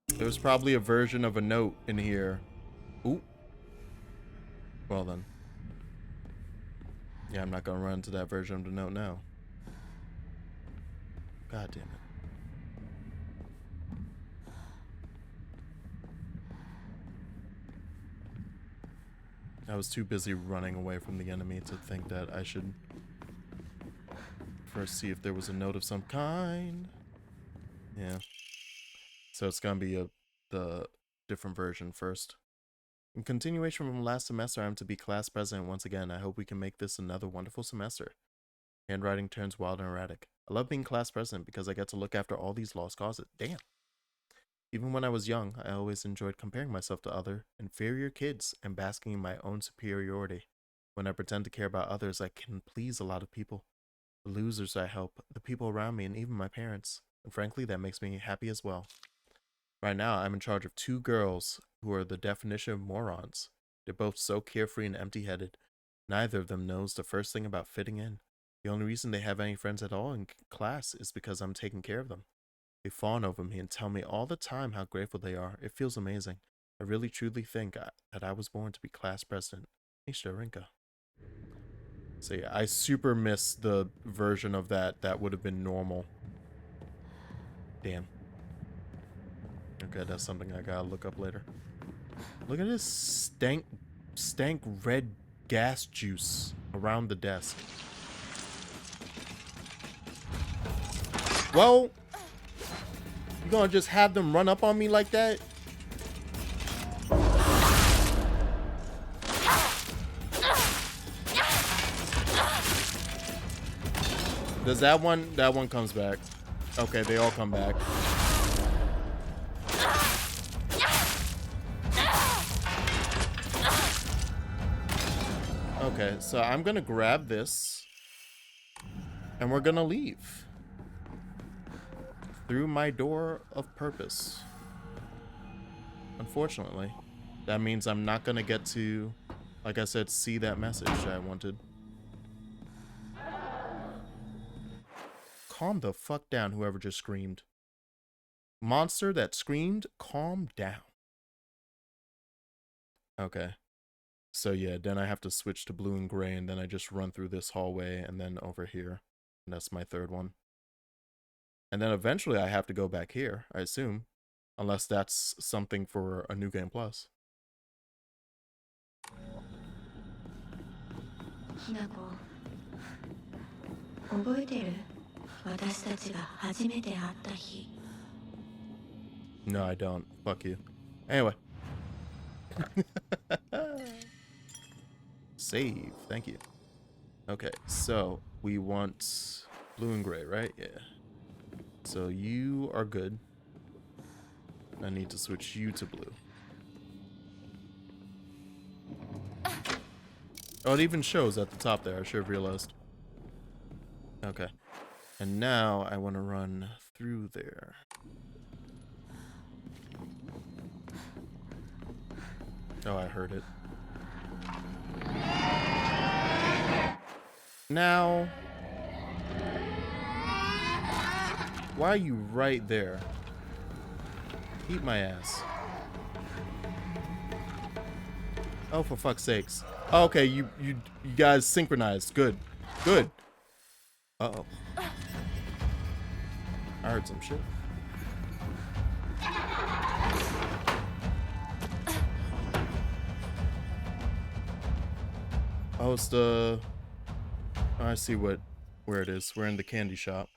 There was probably a version of a note in here. Ooh. Well then. Yeah, I'm not gonna run to that version of the note now. God damn it. I was too busy running away from the enemy to think that I should first see if there was a note of some kind. Yeah. So it's gonna be the different version first. In continuation from last semester, I'm to be class president once again. I hope we can make this another wonderful semester. Handwriting turns wild and erratic. I love being class president because I get to look after all these lost causes. Damn. Even when I was young, I always enjoyed comparing myself to other, inferior kids and basking in my own superiority. When I pretend to care about others, I can please a lot of people. The losers I help, the people around me, and even my parents. And frankly, that makes me happy as well. Right now, I'm in charge of 2 girls who are the definition of morons. They're both so carefree and empty-headed. Neither of them knows the first thing about fitting in. The only reason they have any friends at all in class is because I'm taking care of them. They fawn over me and tell me all the time how grateful they are. It feels amazing. I really truly think that I was born to be class president. Nisha Rinka. So yeah, I super miss the version of that would have been normal. Damn. Okay, that's something I gotta look up later. Look at this stank red gas juice around the desk. Well, you gonna just have them run up on me like that? Does that one comes back? Okay, they all come back. Okay, so I'm gonna grab this and we're gonna leave through my door of purpose. Unfortunately, that means I'm not gonna get to, like I said, see that message I wanted. Calm the fuck down, whoever just screamed. Monster that screamed, calm down. Okay. So yeah, then I have to switch to blue and gray, and then I just run through this hallway and then over here. And that's my third one. And then eventually I have to go back here, I assume. Unless that's something for a New Game Plus. Hinako, 覚えてる？私たちが初めて会った日。 No, I don't. Fuck you. Anyway. Save. Thank you. Okay, so we want blue and gray, right? Yeah. So you are good. I need to switch you to blue. Oh, it even shows at the top there. I should have realized. Okay. And now I want to run through there. Oh, I heard it. Now, why are you right there? Eat my ass. Oh, for fuck's sakes. Oh, okay, you guys synchronized. Good. Good. Uh-oh. I heard some shit. Oh, it's the... Oh, I see where it is. We're in the candy shop.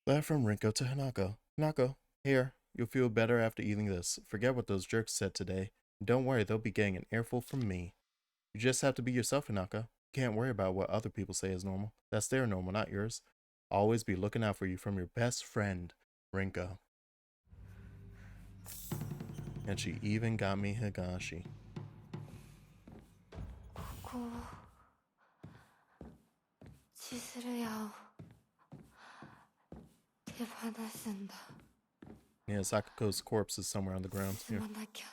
Letter from Rinko to Hinako. Hinako, here. You'll feel better after eating this. Forget what those jerks said today. Don't worry, they'll be getting an earful from me. You just have to be yourself, Hinako. You can't worry about what other people say is normal. That's their normal, not yours. I'll always be looking out for you from your best friend, Rinko. And she even got me Higashi. ここ千鶴屋を手放すんだ。 Yeah, Sakuko's corpse is somewhere on the ground 進 here. まなきゃ。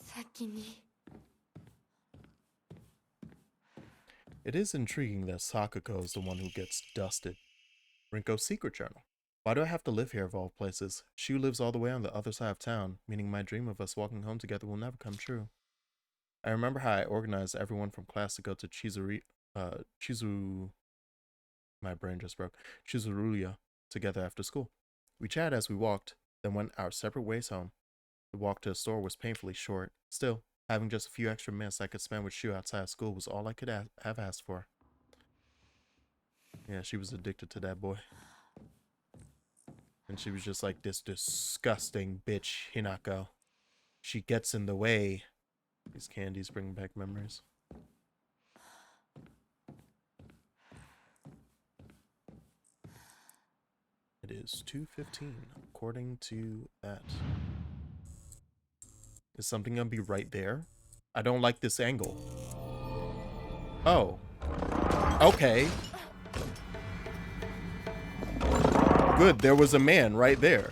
先に。 It is intriguing that Sakuko is the one who gets dusted. Rinko's secret journal. Why do I have to live here of all places? She lives all the way on the other side of town, meaning my dream of us walking home together will never come true. I remember how I organized everyone from class to go to my brain just broke. Chizuruya together after school. We chatted as we walked, then went our separate ways home. The walk to the store was painfully short. Still, having just a few extra minutes I could spend with Shu outside of school was all I could have asked for. Yeah, she was addicted to that boy. And she was just like, this disgusting bitch, Hinako. She gets in the way. These candies bring back memories. It is 2:15, according to that. Is something gonna be right there? I don't like this angle. Oh. Okay. Good, there was a man right there.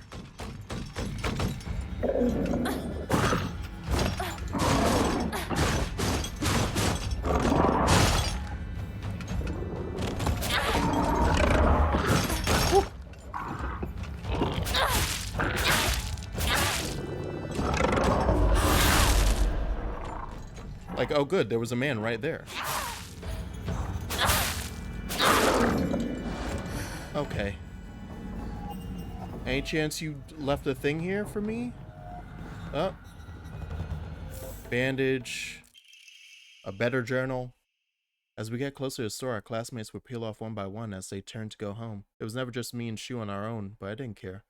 Like, oh good, there was a man right there. Okay. Any chance you left a thing here for me? Oh. Bandage. A better journal. As we get closer to the store, our classmates would peel off one by one as they turned to go home. It was never just me and Shu on our own, but I didn't care.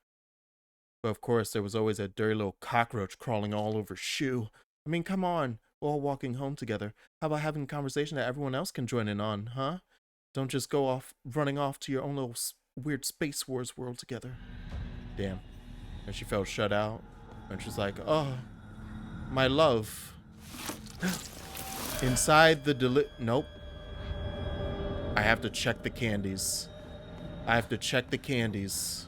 But of course, there was always that dirty little cockroach crawling all over Shu. I mean, come on. We're all walking home together. How about having a conversation that everyone else can join in on, huh? Don't just go off, running off to your own little weird Space Wars world together. Damn. And she felt shut out. And she's like, oh, my love. Inside the nope. I have to check the candies. I have to check the candies.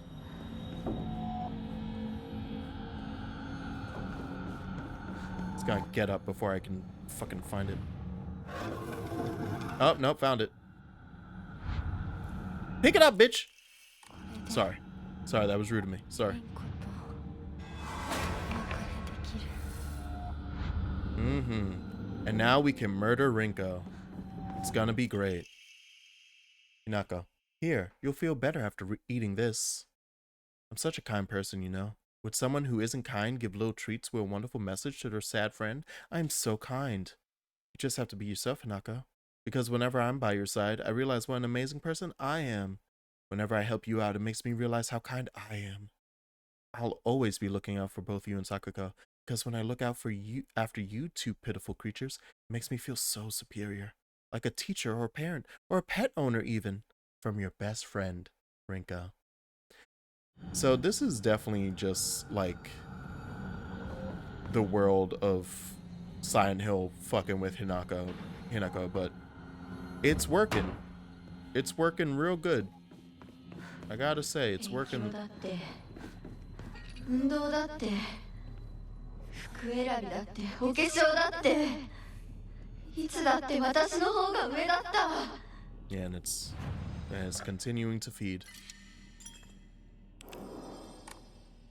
It's gotta get up before I can fucking find it. Oh, nope, found it. Pick it up, bitch! Sorry. Sorry, that was rude of me. Sorry. And now we can murder Rinko. It's gonna be great. Hinako, here, you'll feel better after eating this. I'm such a kind person, you know. Would someone who isn't kind give little treats with a wonderful message to their sad friend? I'm so kind. You just have to be yourself, Hinako. Because whenever I'm by your side, I realize what an amazing person I am. Whenever I help you out, it makes me realize how kind I am. I'll always be looking out for both you and Sakuko, because when I look out for you after you two pitiful creatures, it makes me feel so superior. Like a teacher or a parent, or a pet owner even, from your best friend, Rinko. So this is definitely just like the world of Silent Hill fucking with Hinako, but it's working. It's working real good. I gotta say, it's working. Yeah, and it's continuing to feed.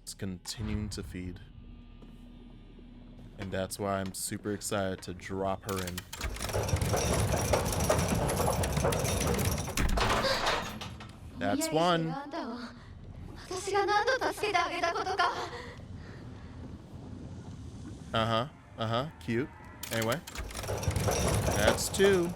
It's continuing to feed. And that's why I'm super excited to drop her in. That's one. Cute. Anyway. That's two.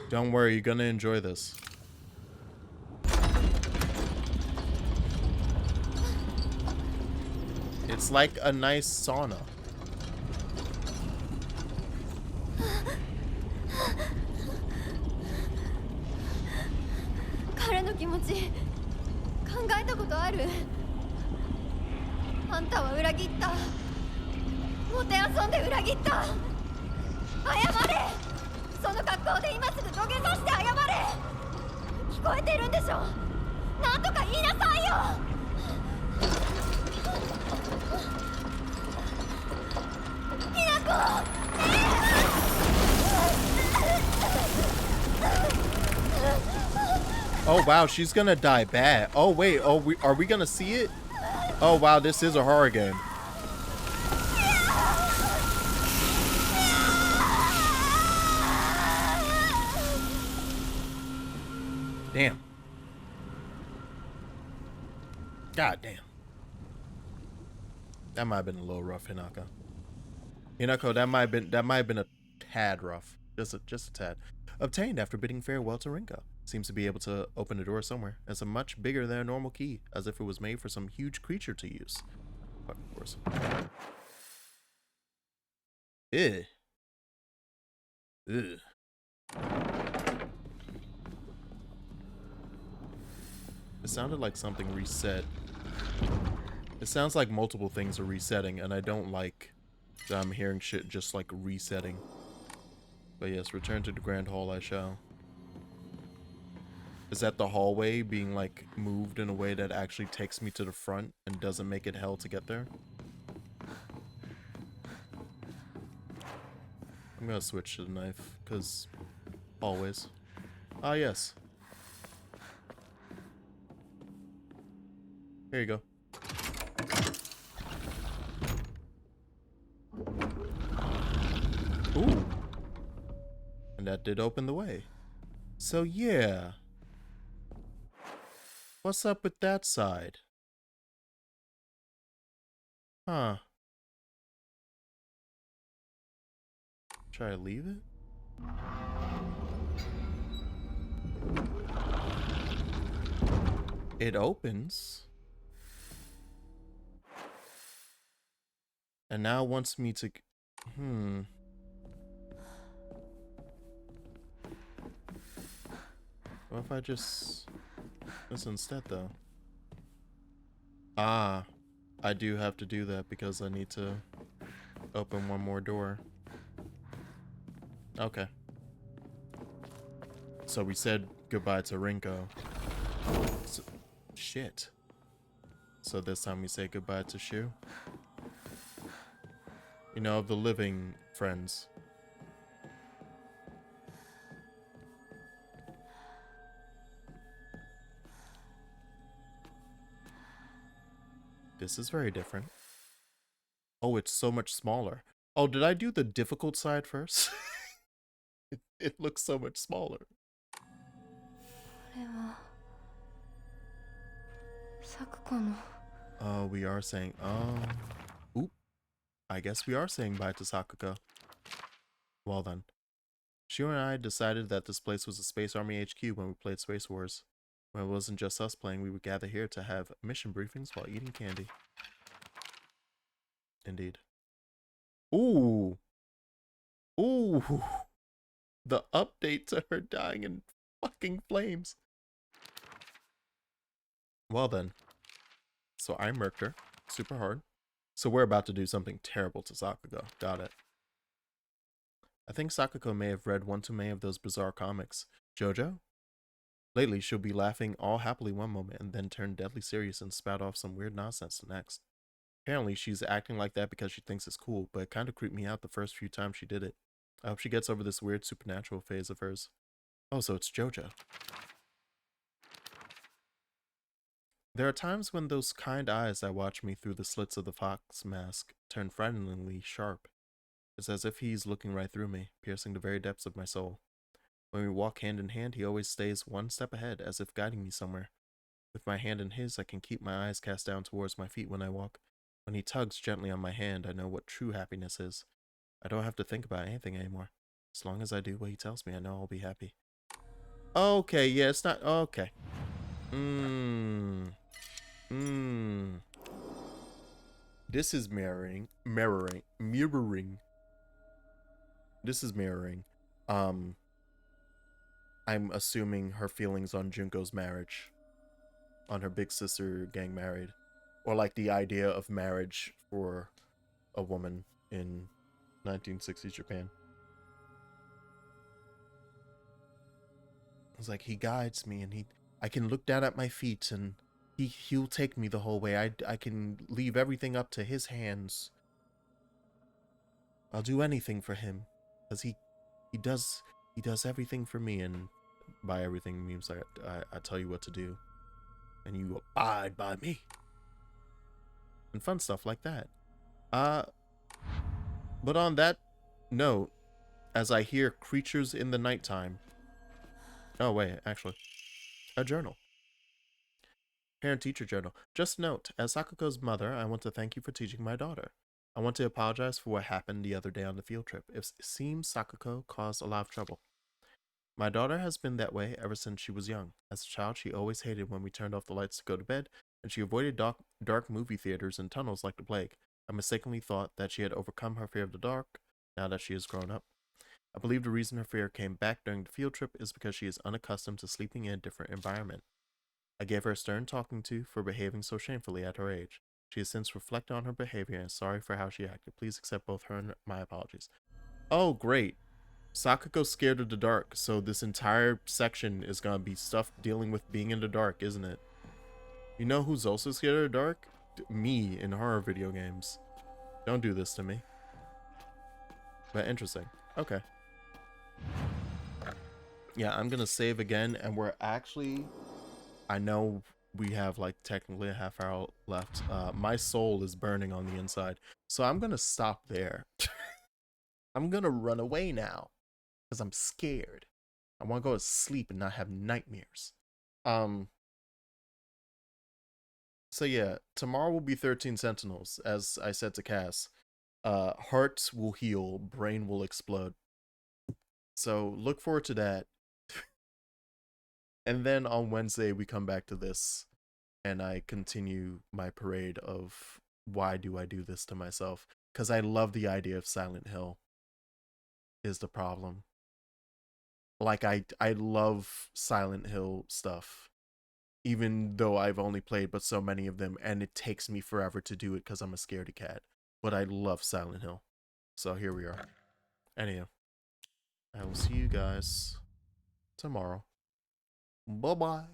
Don't worry, you're gonna enjoy this. It's like a nice sauna. Oh wow, she's gonna die bad. Oh wait, are we gonna see it? Oh wow, this is a horror game. Damn. God damn. That might have been a little rough, Hinako. Hinako, that might have been a tad rough. Just a tad. Obtained after bidding farewell to Rinko. Seems to be able to open a door somewhere. It's a much bigger than a normal key, as if it was made for some huge creature to use. Fucking course. Ew. Ugh. It sounded like something reset. It sounds like multiple things are resetting, and I don't like that I'm hearing shit just like resetting. But yes, return to the Grand Hall I shall. Is that the hallway being like moved in a way that actually takes me to the front and doesn't make it hell to get there? I'm gonna switch to the knife, because always. Ah, yes. Here you go. Ooh. And that did open the way. So yeah. What's up with that side? Huh. Should I leave it? It opens. And now wants me to... What if I just... this instead, though? Ah. I do have to do that because I need to open one more door. Okay. So we said goodbye to Rinko. So, shit. So this time we say goodbye to Shu. You know, of the living friends. This is very different. Oh, it's so much smaller. Oh, did I do the difficult side first? It looks so much smaller. Oh, we are saying, oop. I guess we are saying bye to Sakuko. Well then. Shu and I decided that this place was a Space Army HQ when we played Space Wars. When it wasn't just us playing, we would gather here to have mission briefings while eating candy. Indeed. Ooh. Ooh. The update to her dying in fucking flames. Well then. So I murked her. Super hard. So we're about to do something terrible to Sakuko. Got it. I think Sakuko may have read one too many of those bizarre comics. JoJo? Lately, she'll be laughing all happily one moment and then turn deadly serious and spout off some weird nonsense the next. Apparently, she's acting like that because she thinks it's cool, but it kind of creeped me out the first few times she did it. I hope she gets over this weird supernatural phase of hers. Oh, so it's JoJo. There are times when those kind eyes that watch me through the slits of the fox mask turn frighteningly sharp. It's as if he's looking right through me, piercing the very depths of my soul. When we walk hand in hand, he always stays one step ahead, as if guiding me somewhere. With my hand in his, I can keep my eyes cast down towards my feet when I walk. When he tugs gently on my hand, I know what true happiness is. I don't have to think about anything anymore. As long as I do what he tells me, I know I'll be happy. Okay, yeah, it's not... okay. This is mirroring. This is mirroring. I'm assuming her feelings on Junko's marriage. On her big sister getting married. Or like the idea of marriage for a woman in 1960s Japan. It's like, he guides me and I can look down at my feet and he'll take me the whole way. I can leave everything up to his hands. I'll do anything for him. Because he does everything for me, and by everything means I tell you what to do. And you abide by me. And fun stuff like that. But on that note, as I hear creatures in the nighttime. Oh wait, actually. A journal. Parent-teacher journal. Just note, as Sakuko's mother, I want to thank you for teaching my daughter. I want to apologize for what happened the other day on the field trip. It seems Sakuko caused a lot of trouble. My daughter has been that way ever since she was young. As a child, she always hated when we turned off the lights to go to bed, and she avoided dark movie theaters and tunnels like the plague. I mistakenly thought that she had overcome her fear of the dark now that she has grown up. I believe the reason her fear came back during the field trip is because she is unaccustomed to sleeping in a different environment. I gave her a stern talking to for behaving so shamefully at her age. She has since reflected on her behavior and is sorry for how she acted. Please accept both her and my apologies. Oh, great. Sakuko's scared of the dark, so this entire section is gonna be stuff dealing with being in the dark, isn't it? You know who's also scared of the dark? Me in horror video games. Don't do this to me. But interesting. Okay. Yeah, I'm gonna save again, and we're actually... I know we have like technically a half hour left. My soul is burning on the inside, so I'm gonna stop there. I'm gonna run away now because I'm scared. I want to go to sleep and not have nightmares. So yeah, tomorrow will be 13 Sentinels, as I said to Cass. Hearts will heal, brain will explode. So look forward to that. And then on Wednesday we come back to this and I continue my parade of why do I do this to myself? Because I love the idea of Silent Hill is the problem. Like I love Silent Hill stuff. Even though I've only played but so many of them and it takes me forever to do it because I'm a scaredy cat. But I love Silent Hill. So here we are. Anyhow, I will see you guys tomorrow. Bye-bye.